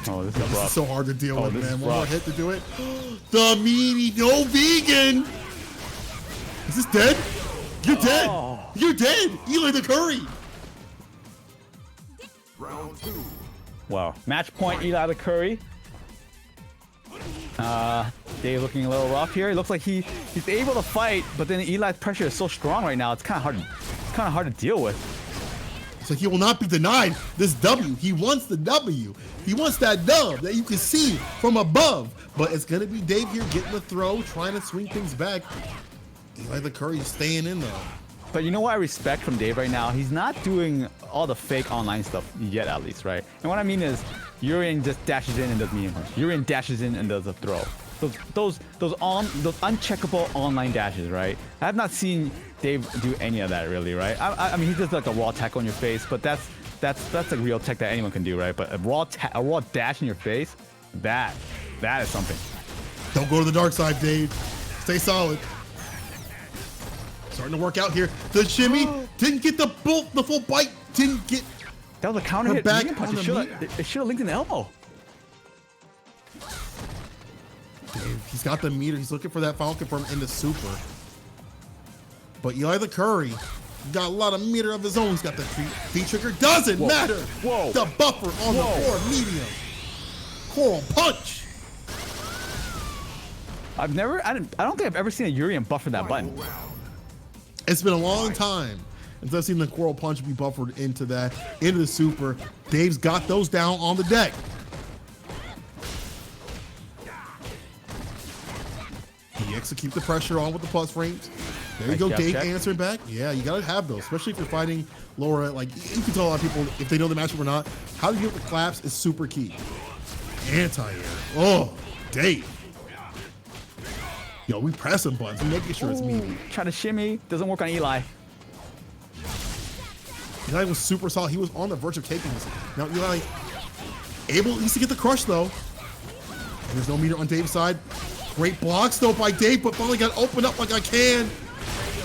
Oh, this is This rough. is so hard to deal with, this man. is One more rough. hit to do it. The meaty, no vegan. Is this dead? You're dead. Oh. You're dead. Eli the Curry. Round 2. Wow. Match point, Eli the Curry. Dave looking a little rough here. It looks like he's able to fight, but then Eli's pressure is so strong right now. It's kind of hard to deal with. So he will not be denied this W. He wants the W. He wants that dub that you can see from above. But it's gonna be Dave here getting the throw, trying to swing things back. Eli the Curry staying in though. But you know what I respect from Dave right now? He's not doing all the fake online stuff yet, at least, right? And what I mean is, Urian just dashes in and does medium punch. Urian dashes in and does a throw. Those uncheckable online dashes, right? I have not seen Dave do any of that really, right? I mean, he does like a raw tackle on your face, but that's like real tech that anyone can do, right? But a raw dash in your face, that is something. Don't go to the dark side, Dave. Stay solid. Starting to work out here. The shimmy didn't get the full bite. Didn't get. That was a counter Her hit. back Medium punch. on It should have linked an elbow. Dave, he's got the meter. He's looking for that final confirm in the super. But Eli the Curry got a lot of meter of his own. He's got the V trigger. Doesn't matter. Whoa. The buffer on the floor, medium. Coral punch. I don't think I've ever seen a Urian buffer that button. It's been a long time since I've seen the Coral Punch be buffered into the super. Dave's got those down on the deck. He executes the pressure on with the plus frames. There you Nice go, jab Dave check. answering back. Yeah, you gotta have those, especially if you're fighting Laura. Like, you can tell a lot of people if they know the matchup or not. How to deal with the claps is super key. Anti-air. Oh, Dave. Yo, we pressing buttons. We making sure it's meaty. Trying to shimmy. Doesn't work on Eli. Eli was super solid. He was on the verge of taking this. Now Eli able at least to get the crush though. And there's no meter on Dave's side. Great blocks though by Dave, but finally got opened up like I can.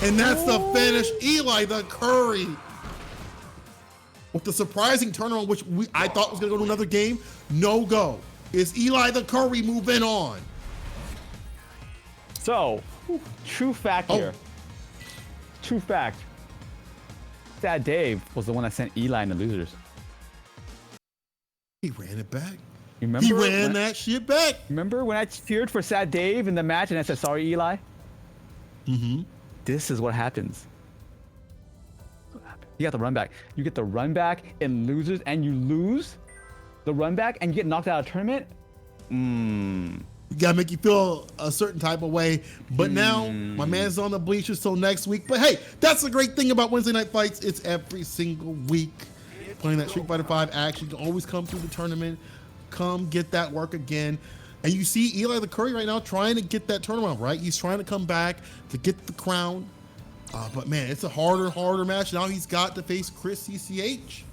And that's the finish. Eli the Curry. With the surprising turnaround, which I thought was gonna go to another game. No go. Is Eli the Curry moving on? So, true fact here. True fact. That Dave was the one that sent Eli in the losers. He ran it back. You remember? He ran that shit back. Remember when I cheered for Sad Dave in the match and I said, sorry, Eli? Mm-hmm. This is what happens. You got the run back. You get the run back in losers and you lose the run back and you get knocked out of tournament. Gotta make you feel a certain type of way. But now my man's on the bleachers till next week. But hey, that's the great thing about Wednesday Night Fights. It's every single week. Playing that Street Fighter 5 action. You can always come through the tournament. Come get that work again. And you see Eli the Curry right now trying to get that turnaround, right? He's trying to come back to get the crown. But man, it's a harder match. Now he's got to face Chris CCH.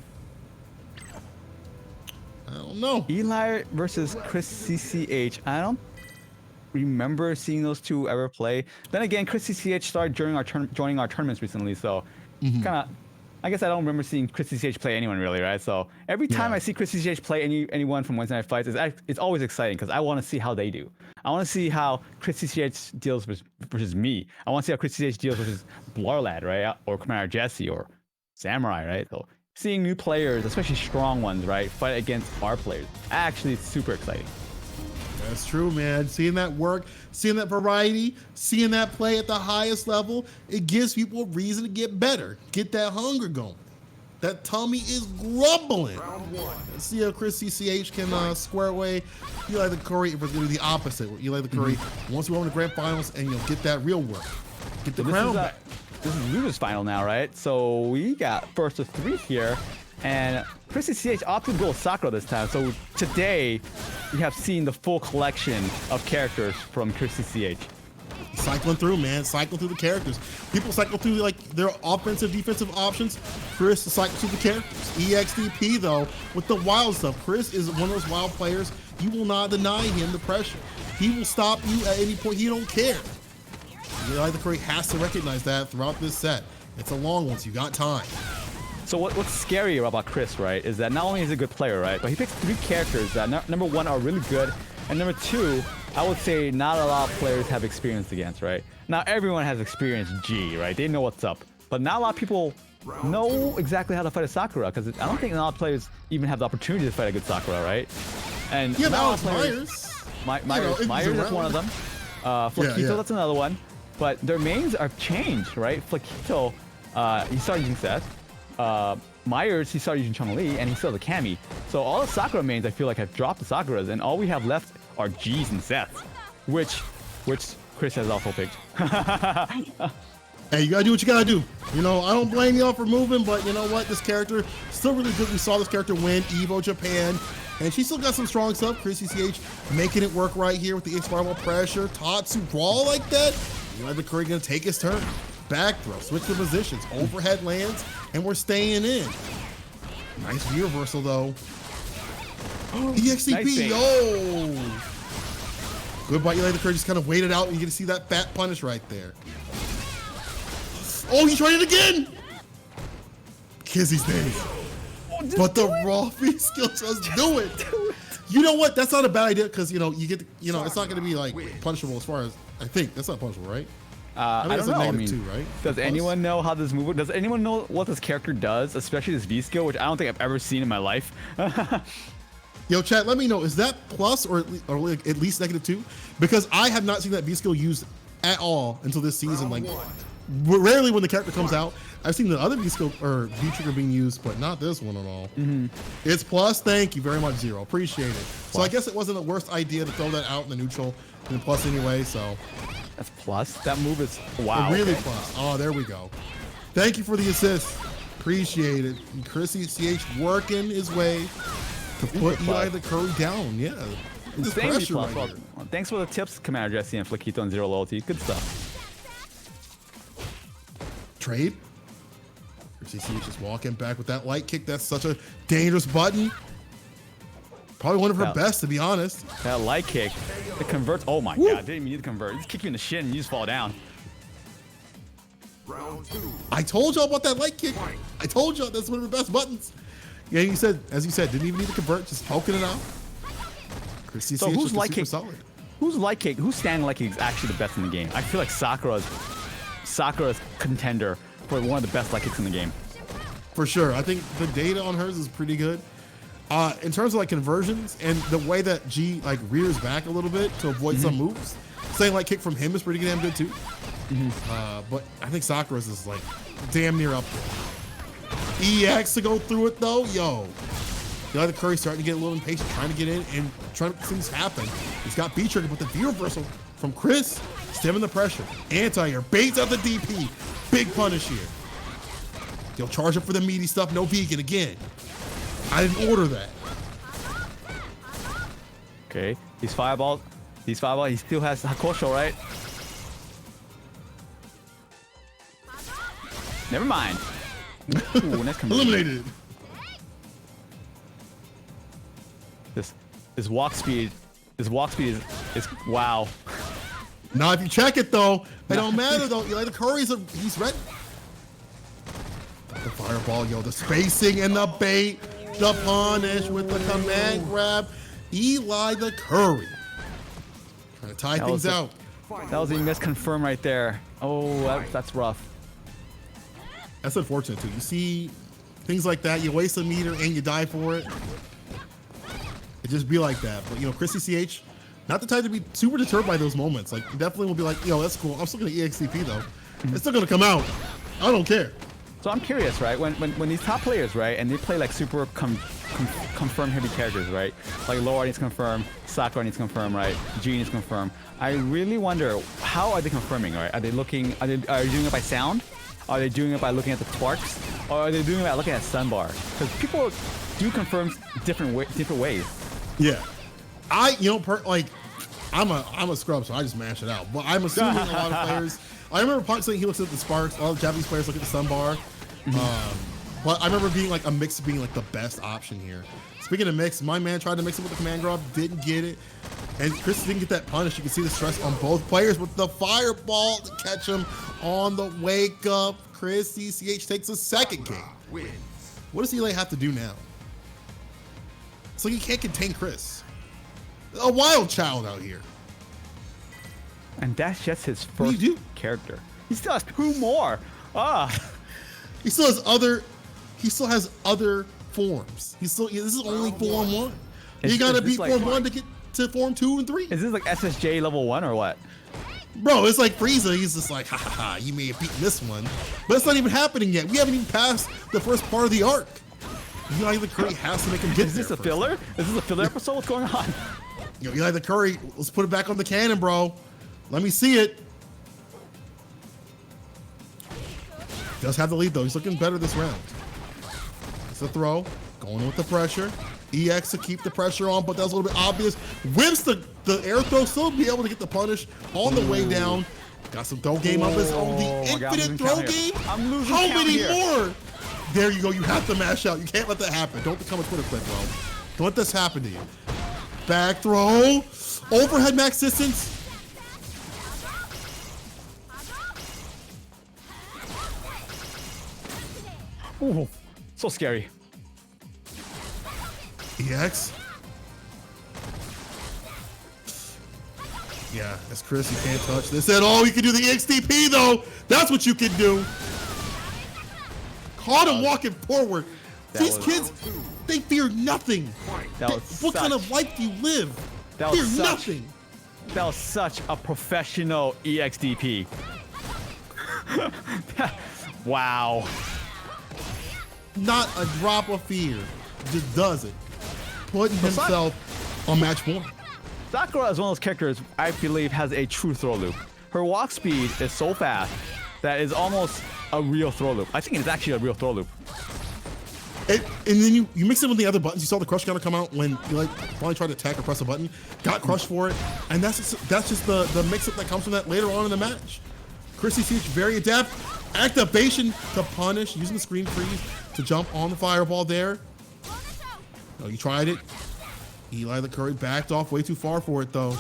I don't know. Eli versus Chris CCH. I don't remember seeing those two ever play. Then again, Chris CCH started joining our tournaments recently, so kind of. I guess I don't remember seeing Chris CCH play anyone really, right? So every time I see Chris CCH play anyone from Wednesday Night Fights, it's always exciting because I want to see how they do. I want to see how Chris CCH deals versus me. I want to see how Chris CCH deals versus Blarlad, right? Or Commander Jesse or Samurai, right? So seeing new players, especially strong ones, right, fight against our players, actually it's super exciting. That's true, man. Seeing that work, seeing that variety, seeing that play at the highest level, it gives people a reason to get better, get that hunger going. That tummy is grumbling. Let's see how Chris CCH can square away Eli the Curry if it's going to be the opposite, where Eli the Curry wants to go in the grand finals and you'll get that real work. Get the crown back. This is losers final now, right? So we got first of three here. And Chrissy CH opted to go with Sakura this time. So today, we have seen the full collection of characters from Chrissy CH. Cycling through, man. Cycling through the characters. People cycle through like their offensive, defensive options. Chris cycles through the characters. EXDP though, with the wild stuff. Chris is one of those wild players. You will not deny him the pressure. He will stop you at any point. He don't care. Eli the Curry has to recognize that throughout this set. It's a long one, so you got time. So what's scary about Chris, right, is that not only is he a good player, right, but he picks 3 characters that number 1 are really good, and number 2, I would say not a lot of players have experience against, right? Now everyone has experienced G, right? They know what's up, but not a lot of people know exactly how to fight a Sakura, because I don't think a lot of players even have the opportunity to fight a good Sakura, right? And Yeah, not a lot of Myers. Myers is one of them. Flaquito, yeah. that's another one. But their mains are changed, right? Flaquito, he started using Seth. Myers, he started using Chun-Li, and he still has a Cammy. So all the Sakura mains, I feel like, have dropped the Sakuras, and all we have left are Gs and Seths, which Chris has also picked. Hey, you gotta do what you gotta do. You know, I don't blame y'all for moving, but you know what? This character still really good. We saw this character win Evo Japan, and she still got some strong stuff. Chrissy CH making it work right here with the X-Fireball pressure. Tatsu brawl like that. Eli the Curry gonna take his turn. Back throw, switch the positions, overhead lands, and we're staying in. Nice reversal though. EXCP, Nice yo! Good by Eli the Curry, just kind of waited out, and you get to see that fat punish right there. Oh, he tried it again! Kizzy's days. But the raw feed skill just do it. You know what? That's not a bad idea because you know you get it's not going to be like punishable as far as I think that's not punishable, right? I don't know. I mean, 2, right? does anyone know how this move? Does anyone know what this character does, especially this V skill, which I don't think I've ever seen in my life? Yo, chat, let me know. Is that plus or at least -2? Because I have not seen that V skill used at all until this season. Like, rarely when the character comes out. I've seen the other V skill or V trigger being used, but not this one at all. It's plus. Thank you very much, Zero. Appreciate it. So I guess it wasn't the worst idea to throw that out in the neutral and plus anyway. So That's plus. That move is wow. really okay. plus. Oh, there we go. Thank you for the assist. Appreciate it. And Chrissy CH working his way to put Eli the Curry down. Yeah. This Thank you, pressure plus. right Well, here. thanks for the tips, Commander Jesse and Flaquito and Zero Loyalty. Good stuff. Trade. Chrissy CH is walking back with that light kick. That's such a dangerous button. Probably one of her best, to be honest. That light kick, it converts. Oh my god, didn't even need to convert. Just kick you in the shin and you just fall down. Round 2. I told y'all about that light kick. I told y'all that's one of her best buttons. Yeah, you said, as you said, didn't even need to convert, just poking it out. Chrissy So CH who's looking light super kick? solid. Who's standing light kick is actually the best in the game? I feel like Sakura's contender for one of the best light kicks in the game. For sure. I think the data on hers is pretty good. In terms of like conversions and the way that G like rears back a little bit to avoid some moves, saying like kick from him is pretty damn good too. But I think Sakura's is like damn near up there. EX to go through it though, yo. The Curry starting to get a little impatient, trying to get in and trying to make things happen. He's got B trigger, but the V reversal from Chris, stemming the pressure. Anti-air, baits out the DP. Big punish here. He'll charge up for the meaty stuff, no vegan again. I didn't order that. Okay, he's fireball. He still has Hakosho, right? Never mind. Ooh, nice conversion. Eliminated. His walk speed is wow. Now, if you check it though, it don't matter though. Eli the Curry's he's ready. The fireball, yo, the spacing and the bait, the punish with the command grab. Eli the Curry trying to tie things out. That was a misconfirm right there. Oh, that's rough. That's unfortunate too. You see things like that, you waste a meter and you die for it. It just be like that. But you know, Chrissy CH, not the type to be super deterred by those moments. Like, definitely will be like, yo, that's cool. I'm still gonna EXCP though. It's still gonna come out. I don't care. So I'm curious, right? When these top players, right, and they play like super confirm heavy characters, right? Like Laura needs to confirm, Sakura needs to confirm, right? G needs to confirm. I really wonder how are they confirming, right? Are they doing it by sound? Are they doing it by looking at the twerks? or are they doing that looking at Sunbar? Because people do confirm different ways. Yeah, I'm a scrub, so I just mash it out. But I'm assuming a lot of players. I remember Punk saying he looks at the sparks. All the Japanese players look at the Sunbar. But I remember being like a mix being like the best option here. Speaking of mix, my man tried to mix it with the command grab, didn't get it. And Chris didn't get that punish. You can see the stress on both players with the fireball to catch him on the wake up. Chris CCH takes a second game. What does Eli have to do now? It's like he can't contain Chris. A wild child out here. And that's just his first character. He still has 2 more. He still has other forms. This is only form 1. You gotta beat form 1 to get to form 2 and 3. Is this like SSJ level 1 or what? Bro, it's like Frieza. He's just like, ha ha ha, you may have beaten this one. But it's not even happening yet. We haven't even passed the first part of the arc. Eli the Curry has to make him get there. Is this a filler? Is this a filler episode? What's going on? Eli the Curry, let's put it back on the cannon, bro. Let me see it. Does have the lead though. He's looking better this round. It's a throw. Going with the pressure. EX to keep the pressure on, but that's a little bit obvious. Whips the air throw, still be able to get the punish on the way down. Got some throw game of his own. The infinite throw game. How many more? There you go. You have to mash out. You can't let that happen. Don't become a Twitter clip, bro. Don't let this happen to you. Back throw. Overhead max distance. Ooh, so scary. EX. Yeah, that's Chris. You can't touch this at all. You can do the XDP though. That's what you can do. Caught him walking forward. These kids, they fear nothing. What kind of life do you live? Fear nothing. That was such a professional EXDP. Wow. Not a drop of fear. Just does it. Putting himself on match 1. Sakura is one of those characters I believe has a true throw loop. Her walk speed is so fast that is almost a real throw loop. I think it's actually a real throw loop. And then you mix it with the other buttons. You saw the crush counter come out when you finally tried to attack or press a button, got crushed for it, and that's just the mix-up that comes from that later on in the match. Chrissy CH very adept. Activation to punish, using the screen freeze to jump on the fireball there. Oh, you tried it. Eli the Curry backed off way too far for it though.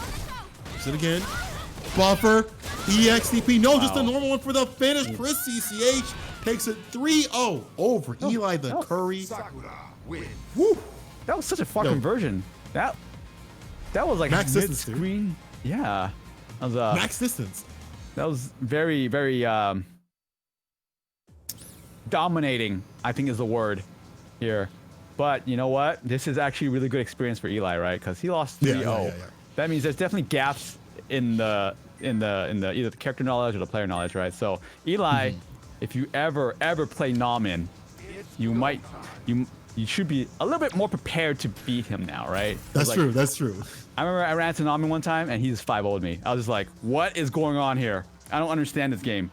Use it again. Buffer. EXDP. No, just a normal one for the finish. Chris CCH takes it 3-0 over Eli the Curry. Woo. That was such a far conversion. That was like max distance screen. Yeah. That was max distance. That was very, very dominating, I think is the word here. But you know what? This is actually a really good experience for Eli, right? Because he lost 3-0. Yeah. That means there's definitely gaps in the either the character knowledge or the player knowledge, right? So Eli, if you ever play Namin, you should be a little bit more prepared to beat him now, right? That's true. That's true. I remember I ran into Namin one time and he just 5-0'd me. I was just like, what is going on here? I don't understand this game.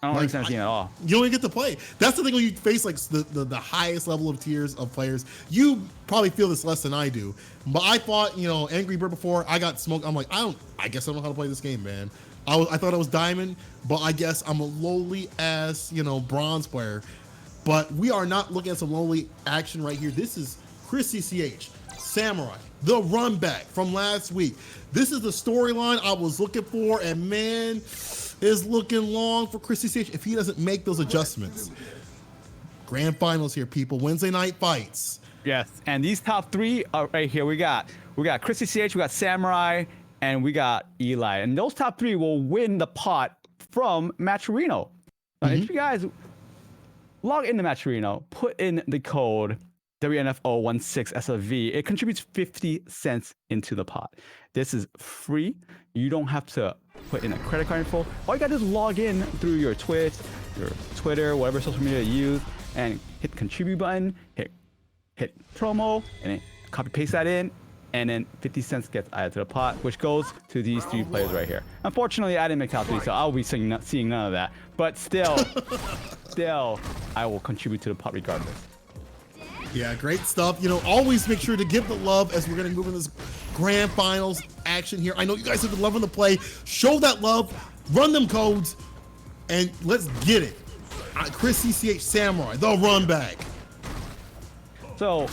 I don't understand this game at all. You don't even get to play. That's the thing when you face like the highest level of tiers of players. You probably feel this less than I do. But I fought, Angry Bird before. I got smoked. I'm like, I guess I don't know how to play this game, man. I thought I was diamond, but I guess I'm a lowly ass, bronze player. But we are not looking at some lowly action right here. This is Chris CCH, Samurai, the run back from last week. This is the storyline I was looking for, and man, is looking long for Chris CCH if he doesn't make those adjustments. Grand finals here, people. Wednesday night fights. Yes, and these top 3 are right here. We got Chris CCH, we got Samurai, and we got Eli. And those top 3 will win the pot from Matcherino. Now, if you guys log into Matcherino, put in the code WNF2020 SFV, it contributes 50 cents into the pot. This is free. You don't have to put in a credit card info. All you gotta do is log in through your Twitch, your Twitter, whatever social media you use, and hit the contribute button, hit promo, and then copy paste that in, and then 50 cents gets added to the pot, which goes to these 3 players right here. Unfortunately, I didn't make top 3, so I'll be seeing none of that. But still, still, I will contribute to the pot regardless. Yeah, great stuff. You know, always make sure to give the love as we're going to move in this grand finals action here. I know you guys have been loving the play. Show that love, run them codes, and let's get it. Chris CCH Samurai, the run back. So,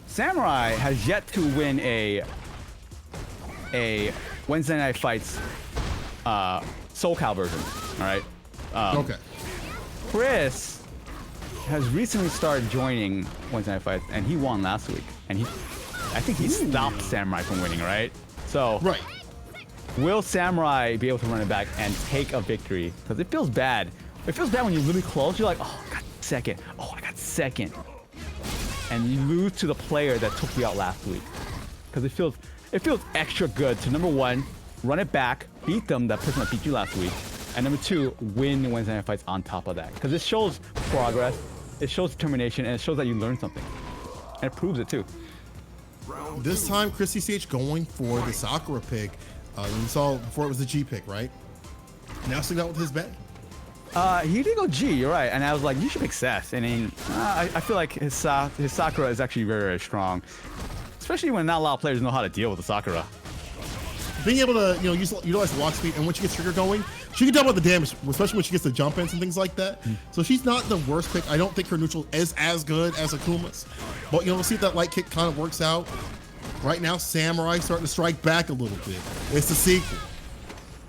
Samurai has yet to win a Wednesday Night Fights SoCal version. All right. Okay. Chris has recently started joining Wednesday Night Fights, and he won last week. And I think he stopped Samurai from winning, right? So, right. Will Samurai be able to run it back and take a victory? Because it feels bad. It feels bad when you're really close. You're like, oh, I got second. Oh, I got second. And you lose to the player that took you out last week. Because it feels extra good to, number one, run it back, beat them, that person that beat you last week. And number two, win Wednesday Night Fights on top of that. Because it shows progress, it shows determination, and it shows that you learned something. And it proves it too. This time, Chris CCH going for the Sakura pick. We saw before it was the G pick, right? Now sticking out with his bet. He did go G, you're right. And I was like, you should pick Seth. And then, I feel like his Sakura is actually very, very strong. Especially when not a lot of players know how to deal with the Sakura. Being able to, utilize the walk speed, and when she gets trigger going, she can double the damage, especially when she gets the jump ins and things like that. So she's not the worst pick. I don't think her neutral is as good as Akuma's. But, we'll see if that light kick kind of works out. Right now, Samurai starting to strike back a little bit. It's the sequel.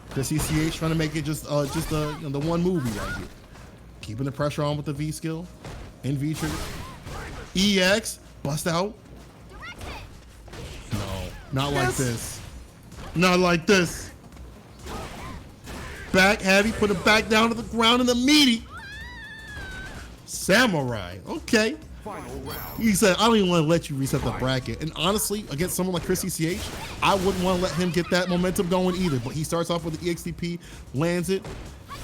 Chris ECH trying to make it just the one movie right here. Keeping the pressure on with the V skill. In V trigger. EX, bust out. No, not like this. Not like this. Back heavy, put it back down to the ground in the meaty. Samurai, okay. He said, I don't even want to let you reset the bracket. And honestly, against someone like Chris ECH, I wouldn't want to let him get that momentum going either. But he starts off with the EXTP, lands it.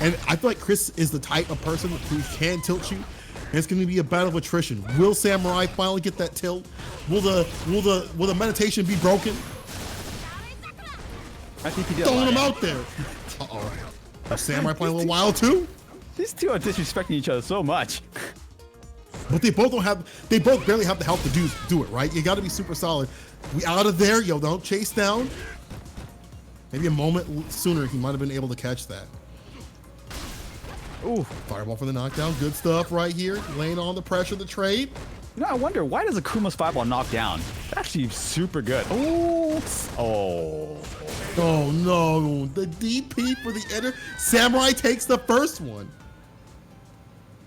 And I feel like Chris is the type of person who can tilt you. And it's going to be a battle of attrition. Will Samurai finally get that tilt? Will the meditation be broken? I think he did. Throwing him out there. Uh-oh. Is Samurai playing a little wild too? These two are disrespecting each other so much. But they both barely have the health to do it, right? You got to be super solid. We out of there, yo, don't chase down. Maybe a moment sooner he might have been able to catch that. Ooh, fireball for the knockdown. Good stuff right here. Laying on the pressure, the trade. I wonder, why does Akuma's fireball knock down? It's actually super good. Oh. Oh no, the DP for the enter. Samurai takes the first one.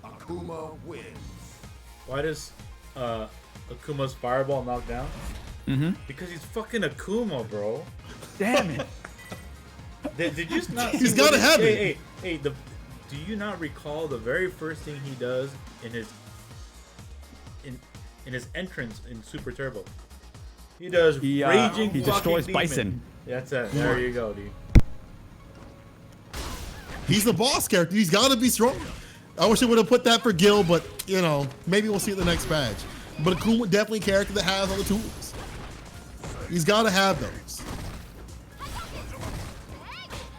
Akuma wins. Why does Akuma's fireball knock down? Because he's fucking Akuma, bro. Damn it. Did you not see He's got to have it. Hey, do you not recall the very first thing he does in his entrance in Super Turbo? He does raging. He destroys demon. Bison. That's it. There you go, dude. He's the boss character. He's got to be strong. I wish they would have put that for Gil, but maybe we'll see it in the next badge. But Akuma definitely a character that has all the tools. He's got to have those.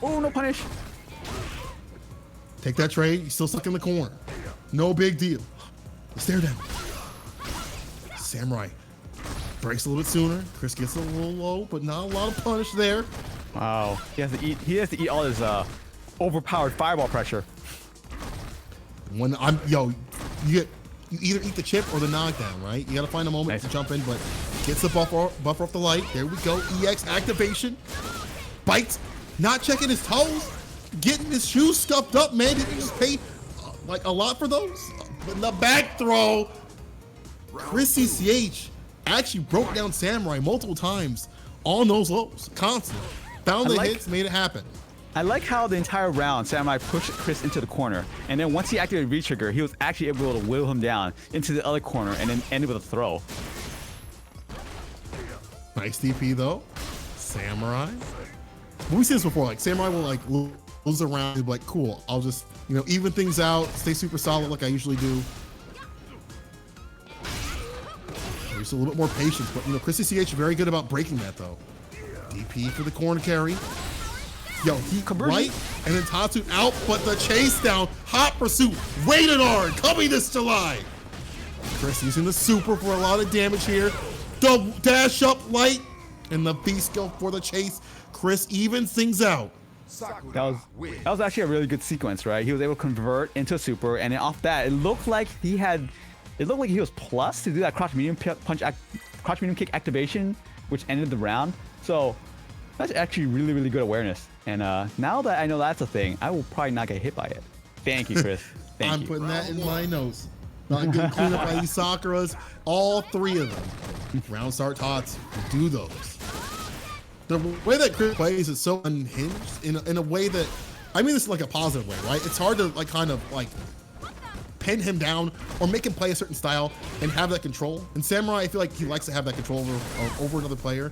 Oh, no punish. Take that trade. He's still stuck in the corner. No big deal. Stare down. Samurai breaks a little bit sooner. Chris gets a little low, but not a lot of punish there. Wow. He has to eat all his overpowered fireball pressure. When you either eat the chip or the knockdown, right? You got to find a moment to jump in, but gets the buffer off the light. There we go. EX activation. Bites. Not checking his toes. Getting his shoes scuffed up, man. Did you just pay like a lot for those? But the back throw. Chris CCH actually broke down Samurai multiple times on those lows, constantly. Found the hits, made it happen. I like how the entire round Samurai pushed Chris into the corner, and then once he activated V-Trigger, he was actually able to wheel him down into the other corner and then ended with a throw. Nice DP though. Samurai. We've seen this before, like Samurai will like lose a round and be like, cool, I'll just even things out, stay super solid like I usually do. There's a little bit more patience, but Chris CCH very good about breaking that though. DP for the corner carry. Yo, he Conversion. right, and then Tatsu out, but the chase down, hot pursuit, rated R, coming this July. Chris using the super for a lot of damage here. The dash up light, and the beast go for the chase. Chris evens things out. That was actually a really good sequence, right? He was able to convert into a super, and then off that, it looked like he was plus to do that crouch medium kick activation, which ended the round. So that's actually really, really good awareness. And now that I know that's a thing, I will probably not get hit by it. Thank you, Chris. Thank I'm you. putting that in my notes. Not getting cleaned up by these Sakuras, all three of them. Round start tots, do those. The way that Chris plays is so unhinged in a way that, I mean this is like a positive way, right? It's hard to like kind of like pin him down or make him play a certain style and have that control. And Samurai, I feel like he likes to have that control over another player.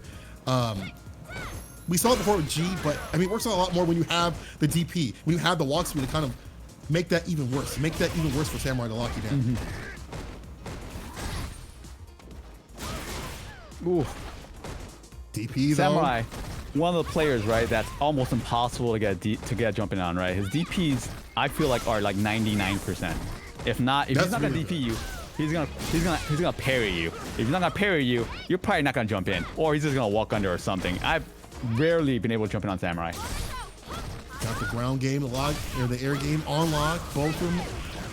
We saw it before with G, but I mean it works a lot more when you have the DP, when you have the walk speed to kind of make that even worse. Make that even worse for Samurai to lock you down. Ooh. DP though. Samurai, one of the players, right? That's almost impossible to get jumping on, right? His DPs, I feel like, are like 99%. If he's not gonna really DP you, he's gonna parry you. If he's not gonna parry you, you're probably not gonna jump in, or he's just gonna walk under or something. I've rarely been able to jump in on Samurai. Got the ground game, the air game on lock, both of them.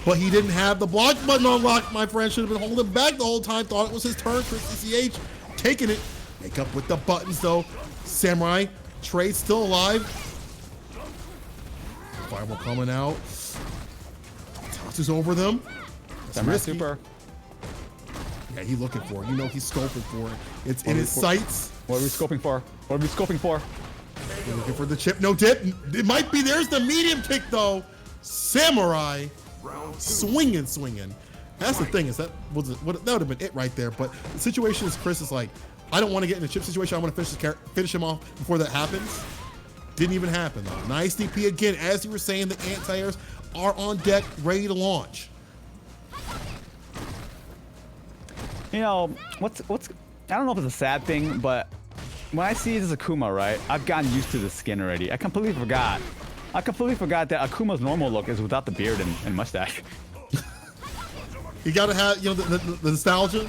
But he didn't have the block button on lock, my friend. Should have been holding back the whole time. Thought it was his turn for CCH. Taking it. Make up with the buttons though. Samurai, Trade still alive. Fireball coming out. Tosses over them. Samurai super. Yeah, he's looking for it. You know he's scoping for it. It's in his sights. What are we scoping for? What are we scoping for? We're looking for the chip. No dip. It might be. There's the medium kick though. Samurai swinging. That's the thing, is that would have been it right there. But the situation is Chris is like, I don't want to get in a chip situation. I want to finish him off before that happens. Didn't even happen though. Nice DP again. As you were saying, the anti-airs are on deck, ready to launch. You know, what's I don't know if it's a sad thing, but when I see this Akuma, right, I've gotten used to the skin already. I completely forgot that Akuma's normal look is without the beard and mustache. You gotta have, you know, the nostalgia.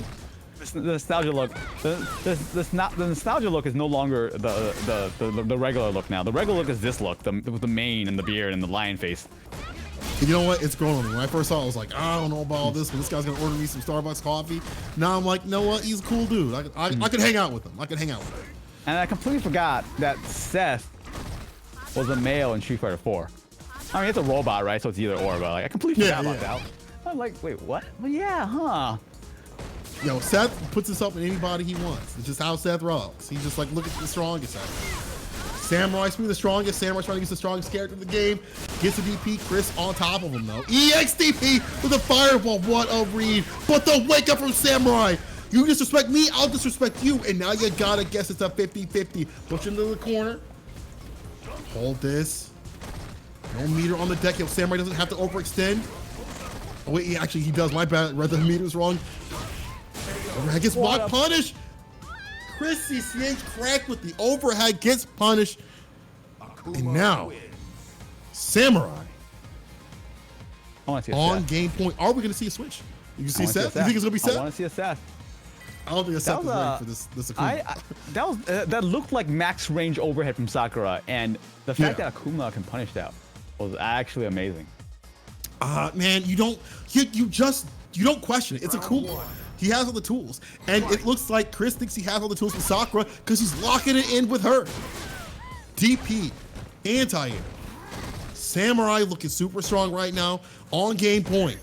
The nostalgia look. The nostalgia look is no longer the regular look now. The regular look is this look, with the mane and the beard and the lion face. And you know what? It's grown on me. When I first saw it, I was like, I don't know about all this, but this guy's gonna order me some Starbucks coffee. Now I'm like, you know what? He's a cool dude. I could hang out with him. And I completely forgot that Seth was a male in Street Fighter 4. I mean, it's a robot, right? So it's either or, but like, I completely forgot about that. I'm like, wait, what? Well, yeah, huh? Yo, Seth puts himself in anybody he wants. It's just how Seth rocks. He's just like, look at the strongest Seth. Samurai's being the strongest. Samurai's trying to get the strongest character in the game. Gets the DP. Chris on top of him though. EXDP with a fireball. What a read. But the wake up from Samurai. You disrespect me, I'll disrespect you. And now you gotta guess it's a 50-50. Push into the corner. Hold this. No meter on the deck. Yo, Samurai doesn't have to overextend. Oh wait, he does. My bad. Read the meter's wrong. Overhead gets blocked, punished. Chris CCH cracked with the overhead, gets punished. And now, Samurai on game point. Are we going to see a switch? You see Seth? You think it's going to be Seth? I want to see a Seth. I don't think Seth is ready for this Akuma. That looked like max range overhead from Sakura, and the fact that Akuma can punish that was actually amazing. Man, you don't question it. It's Akuma. He has all the tools. And it looks like Chris thinks he has all the tools with Sakura because he's locking it in with her. DP, anti-air. Samurai looking super strong right now on game point.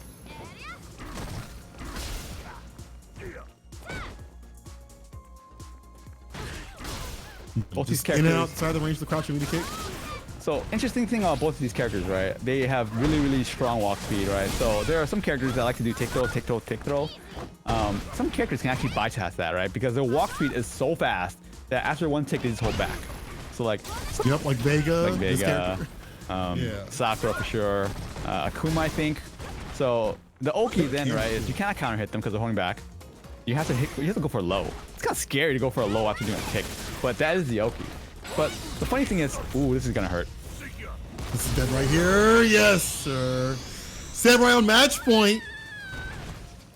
Both these In characters and outside the range of the crouch and media kick. So, interesting thing about both of these characters, right? They have really, really strong walk speed, right? So, there are some characters that like to do tick throw, tick throw, tick throw. Some characters can actually bypass that, right? Because their walk speed is so fast that after one tick, they just hold back. So, like... Yep, like Vega. Like Vega. Sakura for sure. Akuma, I think. So, the Oki then, right, is you cannot counter hit them because they're holding back. You have to go for a low. It's kind of scary to go for a low after doing a kick, but that is the Oki. But the funny thing is, ooh, this is gonna hurt. This is dead right here. Yes, sir. Samurai on match point.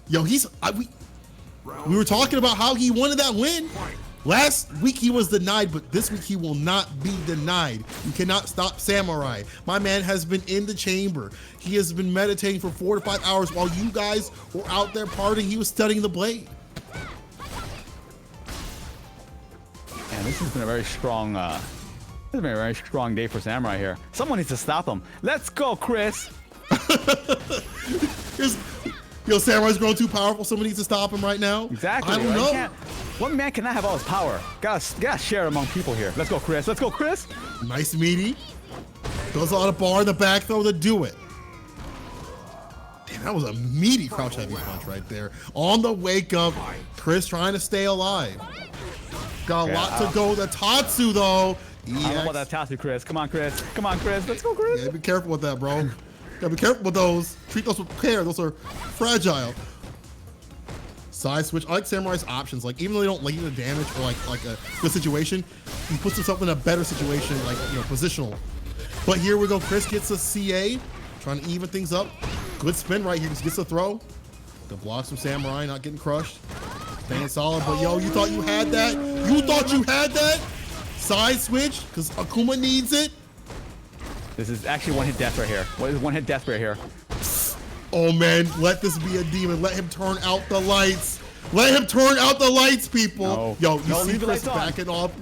Yo, we were talking about how he wanted that win. Last week he was denied, but this week he will not be denied. You cannot stop Samurai. My man has been in the chamber. He has been meditating for 4 to 5 hours while you guys were out there partying. He was studying the blade. And this has been a very strong, day for Samurai here. Someone needs to stop him. Let's go, Chris. Yo, Samurai's grown too powerful. Someone needs to stop him right now. Exactly. I don't know. One man cannot have all his power. Gotta share it among people here. Let's go, Chris. Let's go, Chris. Nice meaty. Goes on a bar in the back throw to do it. Damn, that was a meaty crouch heavy punch right there. On the wake up, Chris trying to stay alive. Got a lot to go. The Tatsu though. I don't know about that Tatsu, Chris. Come on, Chris. Come on, Chris. Let's go, Chris. Yeah, be careful with that, bro. Gotta be careful with those. Treat those with care. Those are fragile. Side switch. I like Samurai's options. Like, even though they don't lead to damage or like a good situation, he puts himself in a better situation, like, you know, positional. But here we go. Chris gets a CA, trying to even things up. Good spin right here. Just gets a throw. The blocks from Samurai, not getting crushed. Staying solid. But yo, you thought you had that? You thought you had that? Side switch, because Akuma needs it. This is actually one hit death right here. What is one hit death right here? Oh man, let this be a demon. Let him turn out the lights. Let him turn out the lights, people. No. Yo, you No, see leave the Chris lights on. backing off.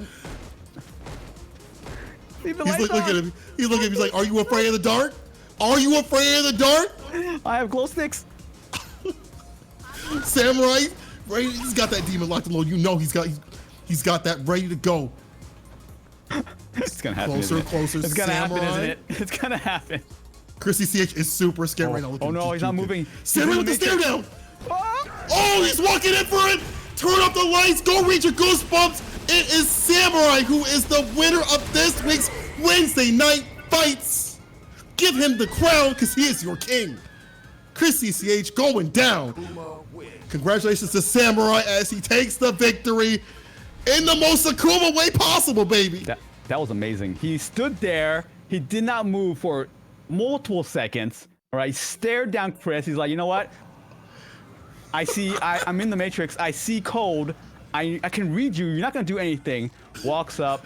Leave the He's lights looking at on. him. He's looking at him. He's like, are you afraid of the dark? Are you afraid of the dark? I have glow sticks. Samurai, right? He's got that demon locked and loaded. You know he's got that ready to go. It's gonna happen. Closer, isn't it? closer. It's gonna happen, Samurai. isn't it? It's gonna happen. Chrissy CH is super scared right now. Look Oh at him. no, he's not moving. Samurai with the stare down. Oh! Oh, he's walking in for it. Turn up the lights. Go read your goosebumps. It is Samurai who is the winner of this week's Wednesday Night Fights. Give him the crown because he is your king. Chrissy CH going down. Congratulations to Samurai as he takes the victory in the most Akuma way possible, baby. That was amazing. He stood there. He did not move for multiple seconds. All right, stared down Chris. He's like, you know what? I'm in the Matrix. I see code. I can read you. You're not gonna do anything. Walks up,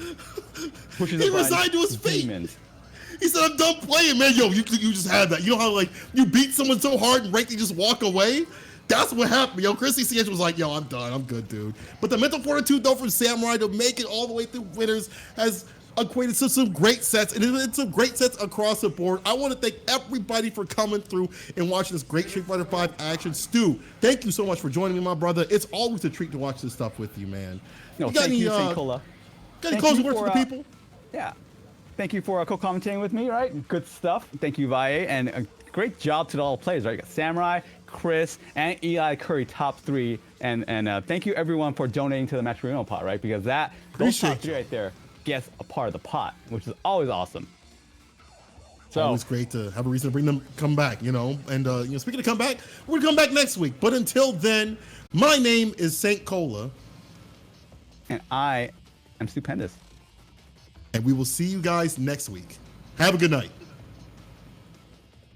pushes He a button. resigned to his fate. Demons. He said, I'm done playing, man. Yo, you just had that. You know how, like, you beat someone so hard and they just walk away? That's what happened, yo. Chrissy CH was like, yo, I'm done. I'm good, dude. But the mental fortitude, though, from Samurai to make it all the way through winners has equated to some great sets. And it's some great sets across the board. I want to thank everybody for coming through and watching this great Street Fighter V action. Stu, thank you so much for joining me, my brother. It's always a treat to watch this stuff with you, man. No, thank you, St. Cola. Got any closing words for the people? Yeah. Thank you for co-commentating with me, right? Good stuff. Thank you, Valle. And a great job to all the players, right? You got Samurai, Chris, and Eli Curry, top 3. And thank you, everyone, for donating to the Match Reno pot, right? Because those Appreciate top 3 right there gets a part of the pot, which is always awesome. So Always great to have a reason to bring them come back, you know. And you know, speaking of come back, we're gonna come back next week. But until then, my name is St. Cola. And I am stupendous. And we will see you guys next week. Have a good night.